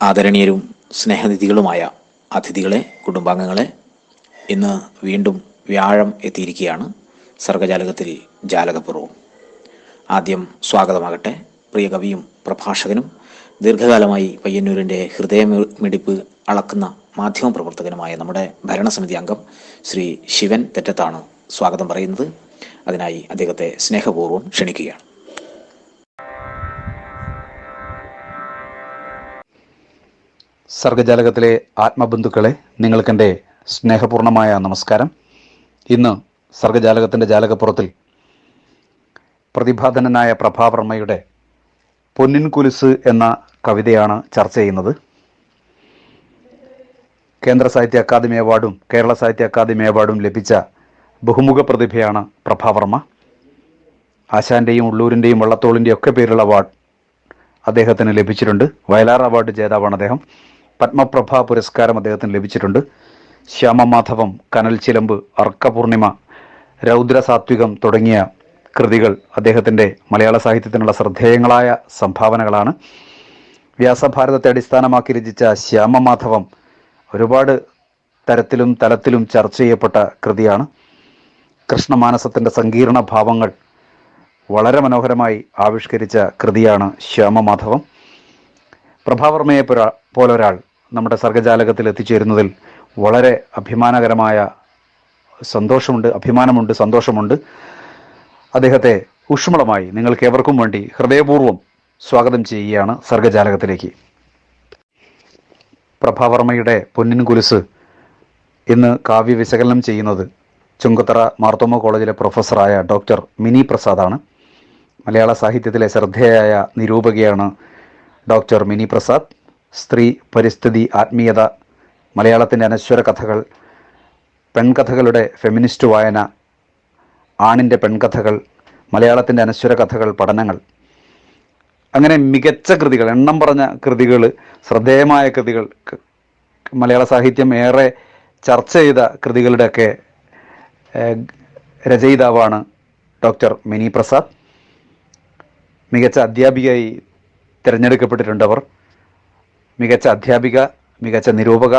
ആദരണീയരും സ്നേഹനിധികളുമായ അതിഥികളെ, കുടുംബാംഗങ്ങളെ, ഇന്ന് വീണ്ടും വ്യാഴം എത്തിയിരിക്കുകയാണ് സർഗജാലകത്തിൽ ജാലകപൂർവം. ആദ്യം സ്വാഗതമാകട്ടെ പ്രിയ കവിയും പ്രഭാഷകനും ദീർഘകാലമായി പയ്യന്നൂരിൻ്റെ ഹൃദയമിടിപ്പ് അളക്കുന്ന മാധ്യമപ്രവർത്തകനുമായ നമ്മുടെ ഭരണസമിതി അംഗം ശ്രീ ശിവൻ തെറ്റത്താണ് സ്വാഗതം പറയുന്നത്. അതിനായി അദ്ദേഹത്തെ സ്നേഹപൂർവ്വം ക്ഷണിക്കുകയാണ്. സർഗജാലകത്തിലെ ആത്മബന്ധുക്കളെ, നിങ്ങൾക്കെൻ്റെ സ്നേഹപൂർണമായ നമസ്കാരം. ഇന്ന് സർഗജാലകത്തിൻ്റെ ജാലകപ്പുറത്തിൽ പ്രതിഭാധനനായ പ്രഭാവർമ്മയുടെ പൊന്നിൻ കുലുസ് എന്ന കവിതയാണ് ചർച്ച ചെയ്യുന്നത്. കേന്ദ്ര സാഹിത്യ അക്കാദമി അവാർഡും കേരള സാഹിത്യ അക്കാദമി അവാർഡും ലഭിച്ച ബഹുമുഖ പ്രതിഭയാണ് പ്രഭാവർമ്മ. ആശാൻ്റെയും ഉള്ളൂരിൻ്റെയും വള്ളത്തോളിൻ്റെയും ഒക്കെ പേരുള്ള അവാർഡ് അദ്ദേഹത്തിന് ലഭിച്ചിട്ടുണ്ട്. വയലാർ അവാർഡ് ജേതാവാണ് അദ്ദേഹം. പത്മപ്രഭ പുരസ്കാരം അദ്ദേഹത്തിന് ലഭിച്ചിട്ടുണ്ട്. ശ്യാമമാധവം, കനൽ ചിലമ്പ്, അർക്കപൂർണിമ, രൗദ്രസാത്വികം തുടങ്ങിയ കൃതികൾ അദ്ദേഹത്തിൻ്റെ മലയാള സാഹിത്യത്തിനുള്ള ശ്രദ്ധേയങ്ങളായ സംഭാവനകളാണ്. വ്യാസഭാരതത്തെ അടിസ്ഥാനമാക്കി രചിച്ച ശ്യാമമാധവം ഒരുപാട് തരത്തിലും തലത്തിലും ചർച്ച ചെയ്യപ്പെട്ട കൃതിയാണ്. കൃഷ്ണമാനസത്തിൻ്റെ സങ്കീർണ ഭാവങ്ങൾ വളരെ മനോഹരമായി ആവിഷ്കരിച്ച കൃതിയാണ് ശ്യാമമാധവം. പ്രഭാവർമ്മയെ പോലൊരാൾ നമ്മുടെ സർഗജാലകത്തിൽ എത്തിച്ചേരുന്നതിൽ വളരെ അഭിമാനകരമായ സന്തോഷമുണ്ട്. അദ്ദേഹത്തെ ഊഷ്മളമായി നിങ്ങൾക്ക് ഏവർക്കും വേണ്ടി ഹൃദയപൂർവ്വം സ്വാഗതം ചെയ്യുകയാണ് സർഗജാലകത്തിലേക്ക്. പ്രഭാവർമ്മയുടെ പൊന്നിൻ കുലുസ് ഇന്ന് കാവ്യ വിശകലനം ചെയ്യുന്നത് ചുങ്കത്തറ മാർത്തോമ കോളേജിലെ പ്രൊഫസറായ ഡോക്ടർ മിനി പ്രസാദാണ്. മലയാള സാഹിത്യത്തിലെ ശ്രദ്ധേയായ നിരൂപകയാണ് ഡോക്ടർ മിനി പ്രസാദ്. സ്ത്രീ, പരിസ്ഥിതി, ആത്മീയത, മലയാളത്തിൻ്റെ അനശ്വര കഥകൾ, പെൺകഥകളുടെ ഫെമിനിസ്റ്റ് വായന, ആണിൻ്റെ പെൺകഥകൾ, മലയാളത്തിൻ്റെ അനശ്വര കഥകൾ പഠനങ്ങൾ, അങ്ങനെ മികച്ച കൃതികൾ, എണ്ണം പറഞ്ഞ കൃതികൾ, ശ്രദ്ധേയമായ കൃതികൾ, മലയാള സാഹിത്യം ഏറെ ചർച്ച ചെയ്ത കൃതികളുടെയൊക്കെ രചയിതാവാണ് ഡോക്ടർ മിനി പ്രസാദ്. മികച്ച അധ്യാപികയായി തിരഞ്ഞെടുക്കപ്പെട്ടിട്ടുണ്ട് അവർ. മികച്ച അധ്യാപിക, മികച്ച നിരൂപക,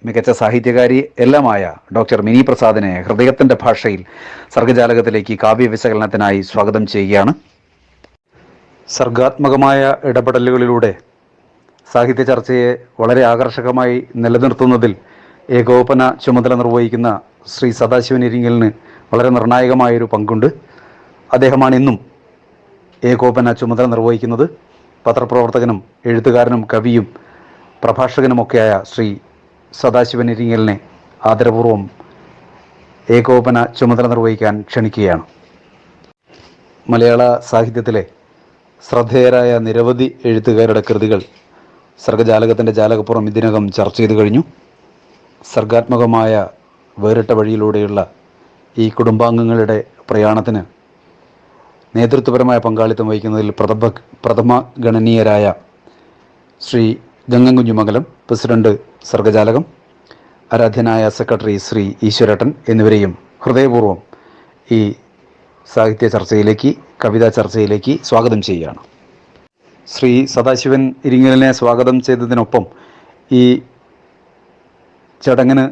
മികച്ച സാഹിത്യകാരി എല്ലാമായ ഡോക്ടർ മിനി പ്രസാദിനെ ഹൃദയത്തിൻ്റെ ഭാഷയിൽ സർഗജാലകത്തിലേക്ക് കാവ്യ വിശകലനത്തിനായി സ്വാഗതം ചെയ്യുകയാണ്. സർഗാത്മകമായ ഇടപെടലുകളിലൂടെ സാഹിത്യ ചർച്ചയെ വളരെ ആകർഷകമായി നിലനിർത്തുന്നതിൽ ഏകോപന ചുമതല നിർവഹിക്കുന്ന ശ്രീ സദാശിവൻ ഇരിങ്ങലിന് വളരെ നിർണായകമായൊരു പങ്കുണ്ട്. അദ്ദേഹമാണ് ഇന്നും ഏകോപന ചുമതല നിർവഹിക്കുന്നത്. പത്രപ്രവർത്തകനും എഴുത്തുകാരനും കവിയും പ്രഭാഷകനുമൊക്കെയായ ശ്രീ സദാശിവൻ ഇരിങ്ങലിനെ ആദരപൂർവ്വം ഏകോപന ചുമതല നിർവഹിക്കാൻ ക്ഷണിക്കുകയാണ്. മലയാള സാഹിത്യത്തിലെ ശ്രദ്ധേയരായ നിരവധി എഴുത്തുകാരുടെ കൃതികൾ സർഗജാലകത്തിൻ്റെ ജാലകപ്പുറം ഇതിനകം ചർച്ച ചെയ്തു കഴിഞ്ഞു. സർഗാത്മകമായ വേറിട്ട വഴിയിലൂടെയുള്ള ഈ കുടുംബാംഗങ്ങളുടെ പ്രയാണത്തിന് നേതൃത്വപരമായ പങ്കാളിത്തം വഹിക്കുന്നതിൽ പ്രഥമ ഗണനീയരായ ശ്രീ ഗംഗൻ കുഞ്ഞുമംഗലം, പ്രസിഡന്റ് സർഗജാലകം, ആരാധ്യനായ സെക്രട്ടറി ശ്രീ ഈശ്വരേട്ടൻ എന്നിവരെയും ഹൃദയപൂർവ്വം ഈ സാഹിത്യ ചർച്ചയിലേക്ക്, കവിതാ ചർച്ചയിലേക്ക് സ്വാഗതം ചെയ്യുകയാണ്. ശ്രീ സദാശിവൻ ഇരിങ്ങലിനെ സ്വാഗതം ചെയ്തതിനൊപ്പം ഈ ചടങ്ങിന്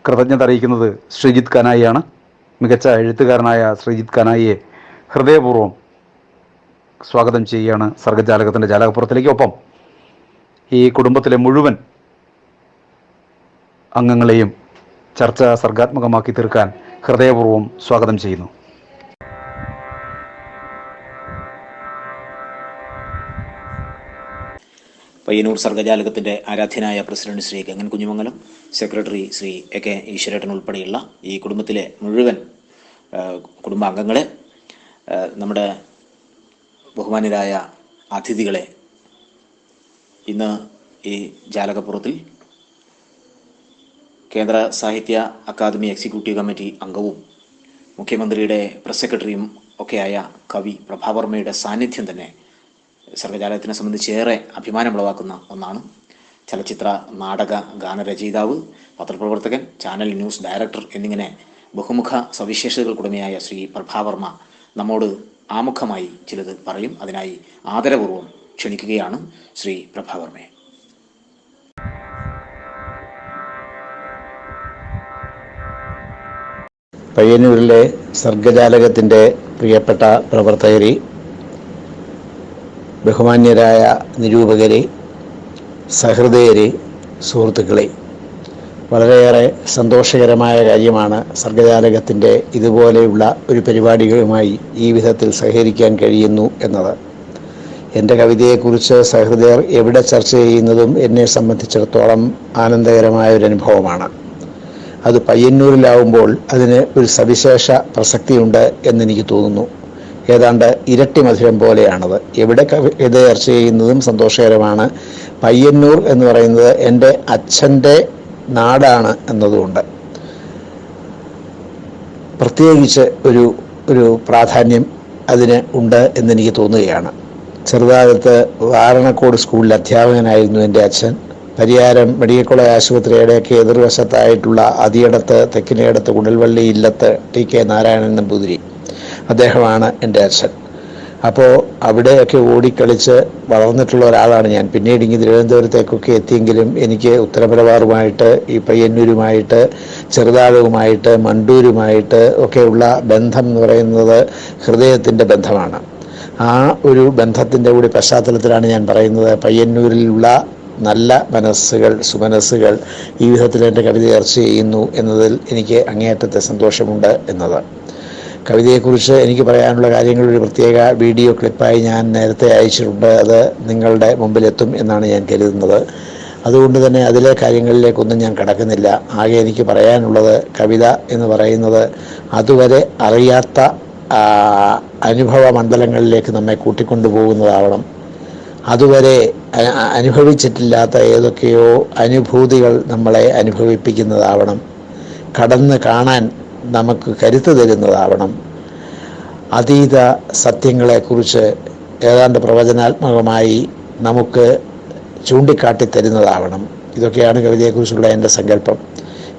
കൃതജ്ഞത അറിയിക്കുന്നത് ശ്രീജിത്ത് കനായിയാണ്. മികച്ച എഴുത്തുകാരനായ ശ്രീജിത്ത് കനായിയെ ഹൃദയപൂർവ്വം സ്വാഗതം ചെയ്യുകയാണ് സർഗജാലകത്തിൻ്റെ ജാലകപ്പുറത്തിലേക്ക്. ഒപ്പം ഈ കുടുംബത്തിലെ മുഴുവൻ അംഗങ്ങളെയും ചർച്ച സർഗാത്മകമാക്കി തീർക്കാൻ ഹൃദയപൂർവ്വം സ്വാഗതം ചെയ്യുന്നു. പയ്യന്നൂർ സർഗജാലകത്തിൻ്റെ ആരാധ്യനായ president Shri Gangan Kunhimangalam, secretary Shri AK. ഈശ്വരേട്ടൻ ഉൾപ്പെടെയുള്ള ഈ കുടുംബത്തിലെ മുഴുവൻ കുടുംബാംഗങ്ങളെ, നമ്മുടെ ബഹുമാന്യരായ അതിഥികളെ, ഇന്ന് ഈ ജാലകപ്പുറത്തിൽ കേന്ദ്ര സാഹിത്യ അക്കാദമി എക്സിക്യൂട്ടീവ് കമ്മിറ്റി അംഗവും മുഖ്യമന്ത്രിയുടെ പ്രസ് സെക്രട്ടറിയും ഒക്കെയായ കവി പ്രഭാവർമ്മയുടെ സാന്നിധ്യം തന്നെ സർഗജാലകത്തിനെ സംബന്ധിച്ച് ഏറെ അഭിമാനമുളവാക്കുന്ന ഒന്നാണ്. ചലച്ചിത്ര, നാടക, ഗാനരചയിതാവ്, പത്രപ്രവർത്തകൻ, ചാനൽ ന്യൂസ് ഡയറക്ടർ എന്നിങ്ങനെ ബഹുമുഖ സവിശേഷതകൾക്കുടമയായ ശ്രീ പ്രഭാവർമ്മ നമ്മോട് ആമുഖമായി ചിലത് പറയും. അതിനായി ആദരപൂർവ്വം ക്ഷണിക്കുകയാണ് ശ്രീ പ്രഭാവർമ്മയെ. പയ്യന്നൂരിലെ സർഗജാലകത്തിൻ്റെ പ്രിയപ്പെട്ട പ്രവർത്തകരെ, ബഹുമാന്യരായ നിരൂപകരെ, സഹൃദയരെ, സുഹൃത്തുക്കളെ, വളരെയേറെ സന്തോഷകരമായ കാര്യമാണ് സർഗജാലകത്തിൻ്റെ ഇതുപോലെയുള്ള ഒരു പരിപാടികളുമായി ഈ വിധത്തിൽ സഹകരിക്കാൻ കഴിയുന്നു എന്നത്. എൻ്റെ കവിതയെക്കുറിച്ച് സഹൃദയർ എവിടെ ചർച്ച ചെയ്യുന്നതും എന്നെ സംബന്ധിച്ചിടത്തോളം ആനന്ദകരമായ ഒരു അനുഭവമാണ്. അത് പയ്യന്നൂരിലാവുമ്പോൾ അതിന് ഒരു സവിശേഷ പ്രസക്തിയുണ്ട് എന്നെനിക്ക് തോന്നുന്നു. ഏതാണ്ട് ഇരട്ടി മധുരം പോലെയാണത്. എവിടെ കവിത ചർച്ച ചെയ്യുന്നതും സന്തോഷകരമാണ്. പയ്യന്നൂർ എന്ന് പറയുന്നത് എൻ്റെ അച്ഛൻ്റെ നാടാണ് എന്നതുകൊണ്ട് പ്രത്യേകിച്ച് ഒരു പ്രാധാന്യം അതിന് ഉണ്ട് എന്നെനിക്ക് തോന്നുകയാണ്. ചെറുതാകത്ത് വാരണക്കോട് സ്കൂളിൽ അധ്യാപകനായിരുന്നു എൻ്റെ അച്ഛൻ. പരിയാരം മെഡിക്കൽ കോളേജ് ആശുപത്രിയുടെയൊക്കെ എതിർവശത്തായിട്ടുള്ള അതിയടത്ത് തെക്കിനേടത്ത് കുണ്ടൽവള്ളി ഇല്ലത്ത് ടി.കെ. നാരായണൻ നമ്പൂതിരി, അദ്ദേഹമാണ് എൻ്റെ അച്ഛൻ. അപ്പോൾ അവിടെയൊക്കെ ഓടിക്കളിച്ച് വളർന്നിട്ടുള്ള ഒരാളാണ് ഞാൻ. പിന്നീട് ഇങ്ങനെ തിരുവനന്തപുരത്തേക്കൊക്കെ എത്തിയെങ്കിലും എനിക്ക് ഉത്തരമലബാറുമായിട്ട്, ഈ പയ്യന്നൂരുമായിട്ട്, ചെറുതാഴവുമായിട്ട്, മണ്ടൂരുമായിട്ട് ഒക്കെയുള്ള ബന്ധം എന്ന് പറയുന്നത് ഹൃദയത്തിൻ്റെ ബന്ധമാണ്. ആ ഒരു ബന്ധത്തിൻ്റെ കൂടി പശ്ചാത്തലത്തിലാണ് ഞാൻ പറയുന്നത്, പയ്യന്നൂരിലുള്ള നല്ല മനസ്സുകൾ, സുമനസ്സുകൾ ഈ വിധത്തിൽ എൻ്റെ കവിത ചർച്ച ചെയ്യുന്നു എന്നതിൽ എനിക്ക് അങ്ങേയറ്റത്തെ സന്തോഷമുണ്ട് എന്നത്. കവിതയെക്കുറിച്ച് എനിക്ക് പറയാനുള്ള കാര്യങ്ങൾ ഒരു പ്രത്യേക വീഡിയോ ക്ലിപ്പായി ഞാൻ നേരത്തെ അയച്ചിട്ടുണ്ട്. അത് നിങ്ങളുടെ മുമ്പിലെത്തും എന്നാണ് ഞാൻ കരുതുന്നത്. അതുകൊണ്ട് തന്നെ അതിലെ കാര്യങ്ങളിലേക്കൊന്നും ഞാൻ കടക്കുന്നില്ല. ആകെ എനിക്ക് പറയാനുള്ളത്, കവിത എന്ന് പറയുന്നത് അതുവരെ അറിയാത്ത അനുഭവ മണ്ഡലങ്ങളിലേക്ക് നമ്മെ കൂട്ടിക്കൊണ്ടുപോകുന്നതാവണം. അതുവരെ അനുഭവിച്ചിട്ടില്ലാത്ത ഏതൊക്കെയോ അനുഭൂതികൾ നമ്മളെ അനുഭവിപ്പിക്കുന്നതാവണം. കടന്ന് കാണാൻ നമുക്ക് കരുത്ത് തരുന്നതാവണം. അതീത സത്യങ്ങളെക്കുറിച്ച് ഏതാണ്ട് പ്രവചനാത്മകമായി നമുക്ക് ചൂണ്ടിക്കാട്ടി തരുന്നതാവണം. ഇതൊക്കെയാണ് കവിതയെക്കുറിച്ചുള്ള എൻ്റെ സങ്കല്പം.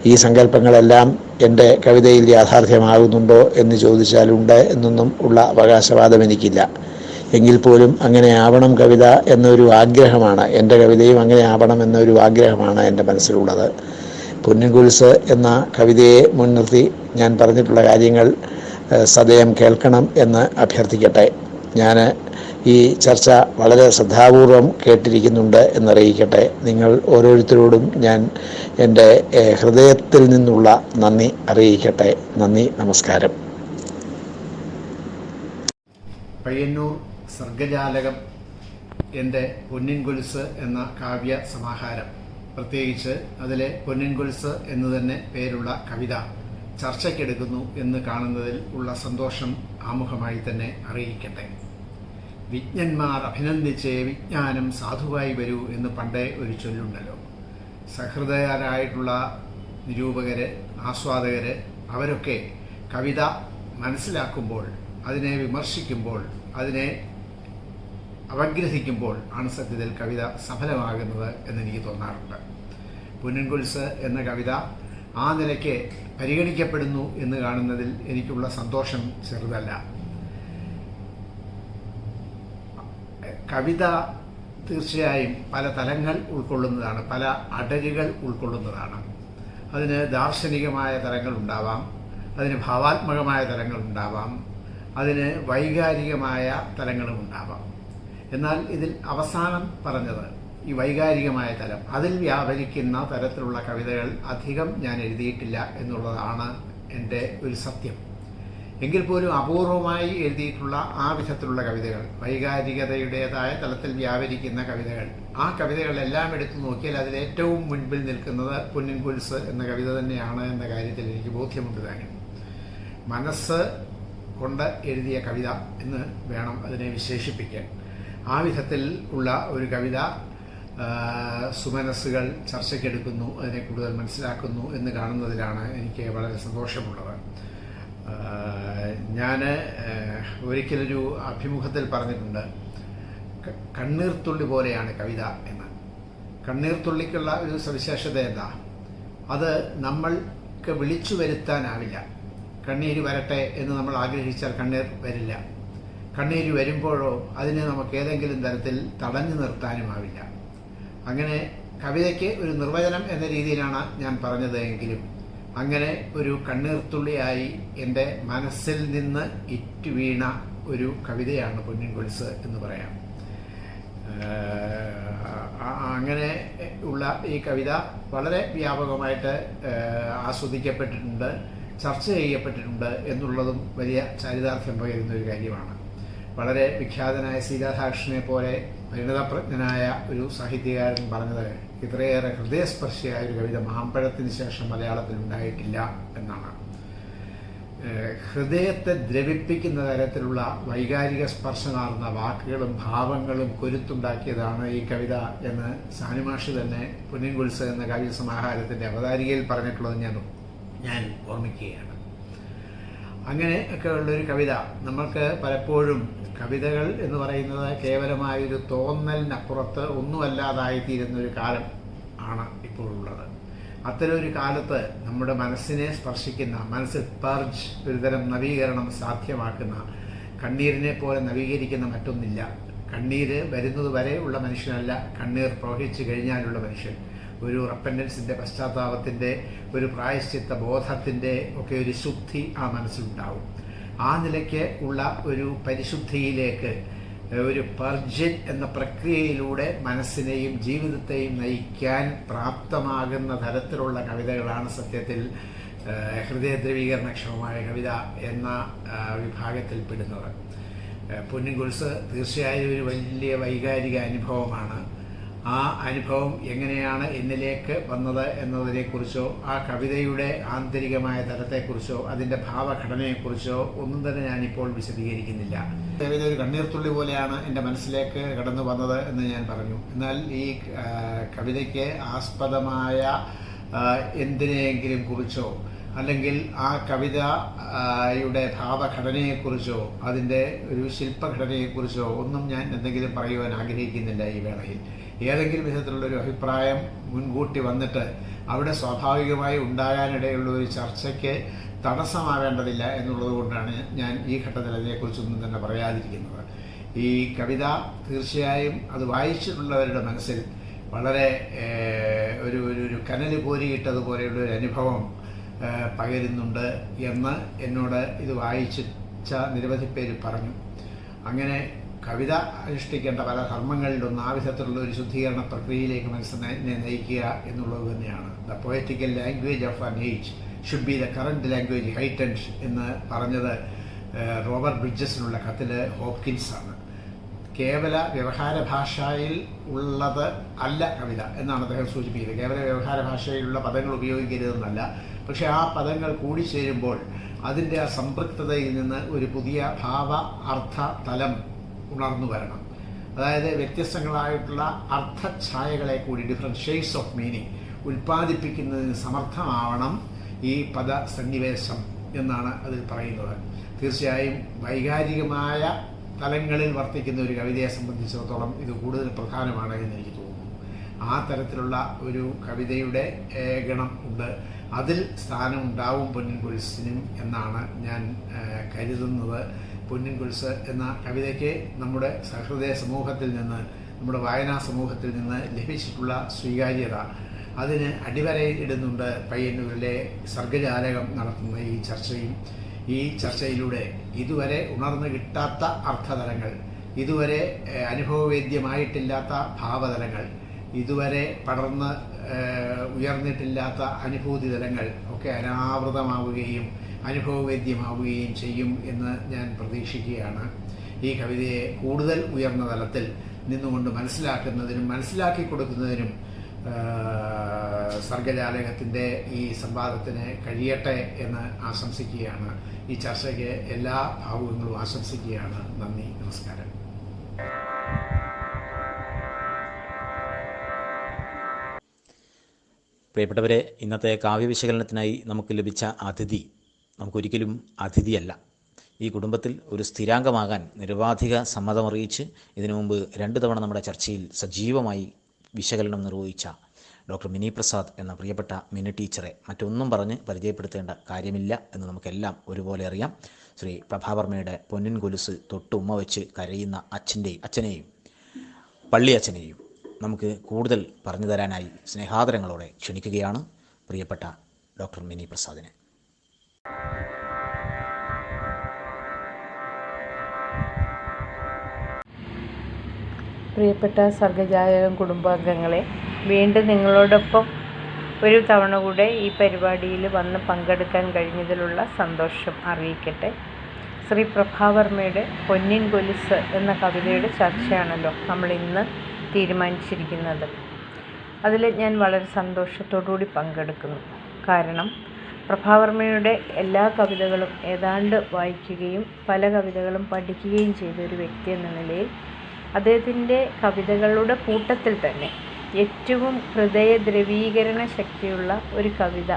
ഈ സങ്കല്പങ്ങളെല്ലാം എൻ്റെ കവിതയിൽ യാഥാർത്ഥ്യമാകുന്നുണ്ടോ എന്ന് ചോദിച്ചാലുണ്ട് എന്നൊന്നും ഉള്ള അവകാശവാദം എനിക്കില്ല. എങ്കിൽ പോലും അങ്ങനെ ആവണം കവിത എന്നൊരു ആഗ്രഹമാണ്, എൻ്റെ കവിതയും അങ്ങനെ ആവണം എന്നൊരു ആഗ്രഹമാണ് എൻ്റെ മനസ്സിലുള്ളത്. പൊന്നിൻ കുരിശ് എന്ന കവിതയെ മുൻനിർത്തി ഞാൻ പറഞ്ഞിട്ടുള്ള കാര്യങ്ങൾ സദയം കേൾക്കണം എന്ന് അഭ്യർത്ഥിക്കട്ടെ. ഞാൻ ഈ ചർച്ച വളരെ ശ്രദ്ധാപൂർവം കേട്ടിരിക്കുന്നുണ്ട് എന്നറിയിക്കട്ടെ. നിങ്ങൾ ഓരോരുത്തരോടും ഞാൻ എൻ്റെ ഹൃദയത്തിൽ നിന്നുള്ള നന്ദി അറിയിക്കട്ടെ. നന്ദി, നമസ്കാരം. പയ്യന്നൂർ സർഗജാലകം എൻ്റെ പൊന്നിൻ കുരിശ് എന്ന കാവ്യ സമാഹാരം, പ്രത്യേകിച്ച് അതിലെ പൊന്നിൻ കുരിശ് എന്ന് തന്നെ പേരുള്ള കവിത ചർച്ചയ്ക്കെടുക്കുന്നു എന്ന് കാണുന്നതിൽ ഉള്ള സന്തോഷം ആമുഖമായി തന്നെ അറിയിക്കട്ടെ. വിജ്ഞന്മാർ അഭിനന്ദിച്ചേ വിജ്ഞാനം സാധുവായി വരൂ എന്ന് പണ്ടേ ഒരു ചൊല്ലുണ്ടല്ലോ. സഹൃദയരായിട്ടുള്ള നിരൂപകര്, ആസ്വാദകര് അവരൊക്കെ കവിത മനസ്സിലാക്കുമ്പോൾ, അതിനെ വിമർശിക്കുമ്പോൾ, അതിനെ അപഗ്രഹിക്കുമ്പോൾ ആണ് സത്യത്തിൽ കവിത സഫലമാകുന്നത് എന്നെനിക്ക് തോന്നാറുണ്ട്. പൊന്നിൻ കുരിശ് എന്ന കവിത ആ നിലയ്ക്ക് പരിഗണിക്കപ്പെടുന്നു എന്ന് കാണുന്നതിൽ എനിക്കുള്ള സന്തോഷം ചെറുതല്ല. കവിത തീർച്ചയായും പല തലങ്ങൾ ഉൾക്കൊള്ളുന്നതാണ്, പല അടരുകൾ ഉൾക്കൊള്ളുന്നതാണ്. അതിന് ദാർശനികമായ തലങ്ങളുണ്ടാവാം, അതിന് ഭാവാത്മകമായ തലങ്ങളുണ്ടാവാം, അതിന് വൈകാരികമായ തലങ്ങളും ഉണ്ടാവാം. എന്നാൽ ഇതിൽ അവസാനം പറഞ്ഞത് ഈ വൈകാരികമായ തലം, അതിൽ വ്യാപരിക്കുന്ന തരത്തിലുള്ള കവിതകൾ അധികം ഞാൻ എഴുതിയിട്ടില്ല എന്നുള്ളതാണ് എൻ്റെ ഒരു സത്യം. എങ്കിൽ പോലും അപൂർവമായി എഴുതിയിട്ടുള്ള ആ വിധത്തിലുള്ള കവിതകൾ, വൈകാരികതയുടേതായ തലത്തിൽ വ്യാപരിക്കുന്ന കവിതകൾ, ആ കവിതകളെല്ലാം എടുത്തു നോക്കിയാൽ അതിലേറ്റവും മുൻപിൽ നിൽക്കുന്നത് പൊന്നിൻ കുരിശ് എന്ന കവിത തന്നെയാണ് എന്ന കാര്യത്തിൽ എനിക്ക് ബോധ്യമുണ്ട് താനും. മനസ്സ് കൊണ്ട് എഴുതിയ കവിത എന്ന് വേണം അതിനെ വിശേഷിപ്പിക്കാൻ. ആ വിധത്തിൽ ഉള്ള ഒരു കവിത സുമനസ്സുകൾ ചർച്ചയ്ക്കെടുക്കുന്നു, അതിനെ കൂടുതൽ മനസ്സിലാക്കുന്നു എന്ന് കാണുന്നതിലാണ് എനിക്ക് വളരെ സന്തോഷമുള്ളത്. ഞാൻ ഒരിക്കലൊരു അഭിമുഖത്തിൽ പറഞ്ഞിട്ടുണ്ട്, കണ്ണീർത്തുള്ളി പോലെയാണ് കവിത എന്ന്. കണ്ണീർത്തുള്ളിക്കുള്ള ഒരു സവിശേഷത എന്താ? അത് നമ്മൾക്ക് വിളിച്ചു വരുത്താനാവില്ല. കണ്ണീര് വരട്ടെ എന്ന് നമ്മൾ ആഗ്രഹിച്ചാൽ കണ്ണീർ വരില്ല. കണ്ണീര് വരുമ്പോഴോ അതിനെ നമുക്ക് ഏതെങ്കിലും തരത്തിൽ തടഞ്ഞു നിർത്താനുമാവില്ല. അങ്ങനെ കവിതയ്ക്ക് ഒരു നിർവചനം എന്ന രീതിയിലാണ് ഞാൻ പറഞ്ഞത് എങ്കിലും അങ്ങനെ ഒരു കണ്ണീർത്തുള്ളിയായി എൻ്റെ മനസ്സിൽ നിന്ന് വീണ ഒരു കവിതയാണ് പൊന്നിൻ കൊലുസ് എന്ന് പറയാം. അങ്ങനെ ഉള്ള ഈ കവിത വളരെ വ്യാപകമായിട്ട് ആസ്വദിക്കപ്പെട്ടിട്ടുണ്ട്, ചർച്ച ചെയ്യപ്പെട്ടിട്ടുണ്ട് എന്നുള്ളതും വലിയ ചാരിതാർത്ഥ്യം പകരുന്ന ഒരു കാര്യമാണ്. വളരെ വിഖ്യാതനായ സീതാരാധാകൃഷ്ണനെ പോലെ പരിണതപ്രജ്ഞനായ ഒരു സാഹിത്യകാരൻ പറഞ്ഞത് ഇത്രയേറെ ഹൃദയസ്പർശിയായ ഒരു കവിത മാമ്പഴത്തിന് ശേഷം മലയാളത്തിൽ ഉണ്ടായിട്ടില്ല എന്നാണ്. ഹൃദയത്തെ ദ്രവിപ്പിക്കുന്ന തരത്തിലുള്ള വൈകാരിക സ്പർശമാർന്ന വാക്കുകളും ഭാവങ്ങളും കൊരുത്തുണ്ടാക്കിയതാണ് ഈ കവിത എന്ന് സാനുമാഷി തന്നെ പൊന്നിൻ കൊലുസ് എന്ന കാവ്യ സമാഹാരത്തിൻ്റെ അവതാരികയിൽ പറഞ്ഞിട്ടുള്ളത് ഞാൻ ഓർമ്മിക്കുകയാണ്. അങ്ങനെ ഒക്കെ ഉള്ളൊരു കവിത നമ്മൾക്ക് പലപ്പോഴും കവിതകൾ എന്ന് പറയുന്നത് കേവലമായൊരു തോന്നലിനപ്പുറത്ത് ഒന്നുമല്ലാതായിത്തീരുന്നൊരു കാലം ആണ് ഇപ്പോഴുള്ളത്. അത്തരമൊരു കാലത്ത് നമ്മുടെ മനസ്സിനെ സ്പർശിക്കുന്ന, മനസ്സിൽ പർജ്, ഒരുതരം നവീകരണം സാധ്യമാക്കുന്ന, കണ്ണീരിനെ പോലെ നവീകരിക്കുന്ന മറ്റൊന്നില്ല. കണ്ണീര് വരുന്നത് വരെ ഉള്ള മനുഷ്യനല്ല, കണ്ണീർ പ്രവഹിച്ചു കഴിഞ്ഞാലുള്ള മനുഷ്യൻ. ഒരു റെപ്പൻഡൻസിൻ്റെ, പശ്ചാത്താപത്തിൻ്റെ, ഒരു പ്രായശ്ചിത്ത ബോധത്തിൻ്റെ ഒക്കെ ഒരു ശുദ്ധി ആ മനസ്സിലുണ്ടാവും. ആ നിലയ്ക്ക് ഉള്ള ഒരു പരിശുദ്ധിയിലേക്ക്, ഒരു പർജിൻ എന്ന പ്രക്രിയയിലൂടെ മനസ്സിനെയും ജീവിതത്തെയും നയിക്കാൻ പ്രാപ്തമാകുന്ന തരത്തിലുള്ള കവിതകളാണ് സത്യത്തിൽ ഹൃദയദ്രവീകരണക്ഷമമായ കവിത എന്ന വിഭാഗത്തിൽപ്പെടുന്നത്. പൊന്നിൻ കൊലുസ് തീർച്ചയായും ഒരു വലിയ വൈകാരിക അനുഭവമാണ്. ആ അനുഭവം എങ്ങനെയാണ് എന്നിലേക്ക് വന്നത് എന്നതിനെക്കുറിച്ചോ ആ കവിതയുടെ ആന്തരികമായ തലത്തെക്കുറിച്ചോ അതിൻ്റെ ഭാവഘടനയെക്കുറിച്ചോ ഒന്നും തന്നെ ഞാനിപ്പോൾ വിശദീകരിക്കുന്നില്ല. കവിത ഒരു കണ്ണീർത്തുള്ളി പോലെയാണ് എൻ്റെ മനസ്സിലേക്ക് കടന്നു വന്നത് എന്ന് ഞാൻ പറഞ്ഞു. എന്നാൽ ഈ കവിതയ്ക്ക് ആസ്പദമായ എന്തിനെയെങ്കിലും കുറിച്ചോ അല്ലെങ്കിൽ ആ കവിതയുടെ ഭാവഘടനയെക്കുറിച്ചോ അതിൻ്റെ ഒരു ശില്പഘടനയെക്കുറിച്ചോ ഒന്നും ഞാൻ എന്തെങ്കിലും പറയുവാൻ ആഗ്രഹിക്കുന്നില്ല ഈ വേളയിൽ. ഏതെങ്കിലും വിധത്തിലുള്ളൊരു അഭിപ്രായം മുൻകൂട്ടി വന്നിട്ട് അവിടെ സ്വാഭാവികമായി ഉണ്ടാകാനിടയുള്ള ഒരു ചർച്ചയ്ക്ക് തടസ്സമാവേണ്ടതില്ല എന്നുള്ളത് കൊണ്ടാണ് ഞാൻ ഈ ഘട്ടത്തിൽ അതിനെക്കുറിച്ചൊന്നും തന്നെ പറയാതിരിക്കുന്നത്. ഈ കവിത തീർച്ചയായും അത് വായിച്ചിട്ടുള്ളവരുടെ മനസ്സിൽ വളരെ ഒരു കനൽ കോരിയിട്ടതുപോലെയുള്ള ഒരു അനുഭവം പകരുന്നുണ്ട് എന്ന് എന്നോട് ഇത് വായിച്ച നിരവധി പേര് പറഞ്ഞു. അങ്ങനെ കവിത അനുഷ്ഠിക്കേണ്ട പല ധർമ്മങ്ങളിലൊന്നും ആ വിധത്തിലുള്ള ഒരു ശുദ്ധീകരണ പ്രക്രിയയിലേക്ക് മനസ്സിനെ നയിക്കുക എന്നുള്ളത് തന്നെയാണ്. The poetical language of an age should be the current language heightened എന്ന് പറഞ്ഞത് റോബർട്ട് ബ്രിഡ്ജസിനുള്ള കത്തിൽ ഹോപ്കിൻസാണ്. കേവല വ്യവഹാര ഭാഷയിൽ ഉള്ളത് അല്ല കവിത എന്നാണ് അദ്ദേഹം സൂചിപ്പിക്കുന്നത്. കേവല വ്യവഹാര ഭാഷയിലുള്ള പദങ്ങൾ ഉപയോഗിക്കരുതെന്നല്ല, പക്ഷെ ആ പദങ്ങൾ കൂടിച്ചേരുമ്പോൾ അതിൻ്റെ ആ സംപൃക്തതയിൽ നിന്ന് ഒരു പുതിയ ഭാവ അർത്ഥ തലം ഉണർന്നു വരണം. അതായത് വ്യത്യസ്തങ്ങളായിട്ടുള്ള അർത്ഥഛായകളെ കൂടി, ഡിഫറെൻറ്റ് ഷെയ്ഡ്സ് ഓഫ് മീനിങ് ഉൽപ്പാദിപ്പിക്കുന്നതിന് സമർത്ഥമാവണം ഈ പദസന്നിവേശം എന്നാണ് അതിൽ പറയുന്നത്. തീർച്ചയായും വൈകാരികമായ തലങ്ങളിൽ വർത്തിക്കുന്ന ഒരു കവിതയെ സംബന്ധിച്ചിടത്തോളം ഇത് കൂടുതൽ പ്രധാനമാണ് എന്ന് എനിക്ക് തോന്നുന്നു. ആ തരത്തിലുള്ള ഒരു കവിതയുടെ ഗണം ഉണ്ട്. അതിൽ സ്ഥാനമുണ്ടാവും പൊന്നിൻ കൊലുസിനും എന്നാണ് ഞാൻ കരുതുന്നത്. പൊന്നിൻ കൊലുസ് എന്ന കവിതയ്ക്ക് നമ്മുടെ സഹൃദയ സമൂഹത്തിൽ നിന്ന്, നമ്മുടെ വായനാ സമൂഹത്തിൽ നിന്ന് ലഭിച്ചിട്ടുള്ള സ്വീകാര്യത അതിന് അടിവരയിടുന്നുണ്ട് പയ്യന്നൂരിലെ സർഗജാലകം നടത്തുന്ന ഈ ചർച്ചയും. ഈ ചർച്ചയിലൂടെ ഇതുവരെ ഉണർന്നു കിട്ടാത്ത അർത്ഥതലങ്ങൾ, ഇതുവരെ അനുഭവവേദ്യമായിട്ടില്ലാത്ത ഭാവതലങ്ങൾ, ഇതുവരെ പടർന്ന് ഉയർന്നിട്ടില്ലാത്ത അനുഭൂതി തലങ്ങൾ ഒക്കെ അനാവൃതമാവുകയും അനുഭവവേദ്യമാവുകയും ചെയ്യും എന്ന് ഞാൻ പ്രതീക്ഷിക്കുകയാണ്. ഈ കവിതയെ കൂടുതൽ ഉയർന്ന തലത്തിൽ നിന്നുകൊണ്ട് മനസ്സിലാക്കുന്നതിനും മനസ്സിലാക്കി കൊടുക്കുന്നതിനും സർഗജാലകത്തിൻ്റെ ഈ സംവാദത്തിന് കഴിയട്ടെ എന്ന് ആശംസിക്കുകയാണ്. ഈ ചർച്ചയ്ക്ക് എല്ലാ ഭാവുകങ്ങളും ആശംസിക്കുകയാണ്. നന്ദി, നമസ്കാരം. പ്രിയപ്പെട്ടവരെ, ഇന്നത്തെ കാവ്യവിശകലനത്തിനായി നമുക്ക് ലഭിച്ച അതിഥി നമുക്കൊരിക്കലും അതിഥിയല്ല. ഈ കുടുംബത്തിൽ ഒരു സ്ഥിരാംഗമാകാൻ നിരവാധിക സമ്മതമറിയിച്ച് ഇതിനു മുമ്പ് 2 തവണ നമ്മുടെ ചർച്ചയിൽ സജീവമായി വിശകലനം നിർവഹിച്ച ഡോക്ടർ മിനി പ്രസാദ് എന്ന പ്രിയപ്പെട്ട മിനി ടീച്ചറെ മറ്റൊന്നും പറഞ്ഞ് പരിചയപ്പെടുത്തേണ്ട കാര്യമില്ല എന്ന് നമുക്കെല്ലാം ഒരുപോലെ അറിയാം. ശ്രീ പ്രഭാവർമ്മയുടെ പൊന്നിൻ കൊലുസ് തൊട്ട് ഉമ്മ വെച്ച് കരയുന്ന അച്ഛനെയും പള്ളിയച്ഛനെയും നമുക്ക് കൂടുതൽ പറഞ്ഞു തരാനായി സ്നേഹാദരങ്ങളോടെ ക്ഷണിക്കുകയാണ്. പ്രിയപ്പെട്ട ഡോക്ടർ മിനി പ്രസാദിന്. പ്രിയപ്പെട്ട സർഗജാലകം കുടുംബാംഗങ്ങളെ, വീണ്ടും നിങ്ങളോടൊപ്പം ഒരു തവണ കൂടെ ഈ പരിപാടിയിൽ വന്ന് പങ്കെടുക്കാൻ കഴിഞ്ഞതിലുള്ള സന്തോഷം അറിയിക്കട്ടെ. ശ്രീ പ്രഭാവർമ്മയുടെ പൊന്നിൻ കൊലുസ് എന്ന കവിതയുടെ ചർച്ചയാണല്ലോ നമ്മൾ ഇന്ന് തീരുമാനിച്ചിരിക്കുന്നത്. അതിൽ ഞാൻ വളരെ സന്തോഷത്തോടുകൂടി പങ്കെടുക്കുന്നു. കാരണം പ്രഭാവർമ്മയുടെ എല്ലാ കവിതകളും ഏതാണ്ട് വായിക്കുകയും പല കവിതകളും പഠിക്കുകയും ചെയ്ത ഒരു വ്യക്തി എന്ന നിലയിൽ അദ്ദേഹത്തിൻ്റെ കവിതകളുടെ കൂട്ടത്തിൽ തന്നെ ഏറ്റവും ഹൃദയദ്രവീകരണ ശക്തിയുള്ള ഒരു കവിത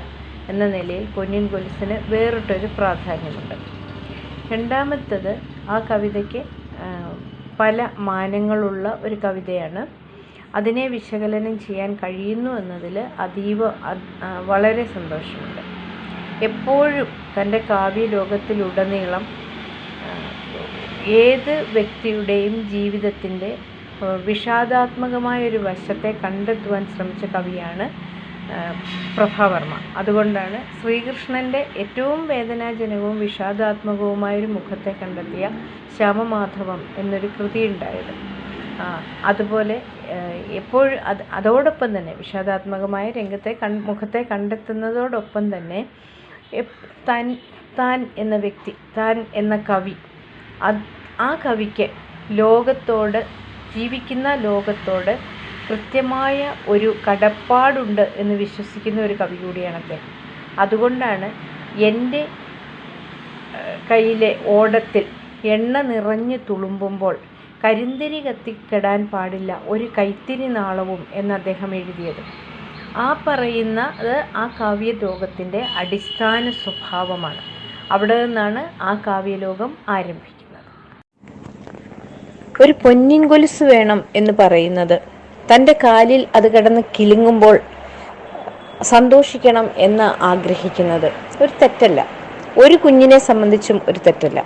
എന്ന നിലയിൽ പൊന്നിൻ കൊലുസിന് വേറിട്ടൊരു പ്രാധാന്യമുണ്ട്. രണ്ടാമത്തത്, ആ കവിതയ്ക്ക് പല മാനങ്ങളുള്ള ഒരു കവിതയാണ്. അതിനെ വിശകലനം ചെയ്യാൻ കഴിയുന്നു എന്നതിൽ വളരെ സന്തോഷമുണ്ട്. എപ്പോഴും തൻ്റെ കാവ്യലോകത്തിലുടനീളം ഏത് വ്യക്തിയുടെയും ജീവിതത്തിൻ്റെ വിഷാദാത്മകമായൊരു വശത്തെ കണ്ടെത്തുവാൻ ശ്രമിച്ച കവിയാണ് പ്രഭാവർമ്മ. അതുകൊണ്ടാണ് ശ്രീകൃഷ്ണൻ്റെ ഏറ്റവും വേദനാജനകവും വിഷാദാത്മകവുമായൊരു മുഖത്തെ കണ്ടെത്തിയ ശ്യാമമാധവം എന്നൊരു കൃതി ഉണ്ടായത്. അതുപോലെ എപ്പോഴും അതോടൊപ്പം തന്നെ വിഷാദാത്മകമായ മുഖത്തെ കണ്ടെത്തുന്നതോടൊപ്പം തന്നെ താൻ എന്ന വ്യക്തി, താൻ എന്ന കവി, ആ കവിക്ക് ജീവിക്കുന്ന ലോകത്തോട് കൃത്യമായ ഒരു കടപ്പാടുണ്ട് എന്ന് വിശ്വസിക്കുന്ന ഒരു കവി കൂടിയാണ് അദ്ദേഹം. അതുകൊണ്ടാണ് എൻ്റെ കയ്യിലെ ഓടത്തിൽ എണ്ണ നിറഞ്ഞു തുളുമ്പുമ്പോൾ കരിന്തിരി കത്തിക്കെടാൻ പാടില്ല ഒരു കൈത്തിരി നാളവും എന്ന് അദ്ദേഹം എഴുതിയത്. ആ പറയുന്നത് ആ കാവ്യലോകത്തിൻ്റെ അടിസ്ഥാന സ്വഭാവമാണ്. അവിടെ നിന്നാണ് ആ കാവ്യലോകം ആരംഭിക്കുന്നത്. ഒരു പൊന്നിൻ കൊലുസ് വേണം എന്ന് പറയുന്നത് തൻ്റെ കാലിൽ അത് കിടന്ന് കിലുങ്ങുമ്പോൾ സന്തോഷിക്കണം എന്ന് ആഗ്രഹിക്കുന്നത് ഒരു തെറ്റല്ല. ഒരു കുഞ്ഞിനെ സംബന്ധിച്ചും ഒരു തെറ്റല്ല.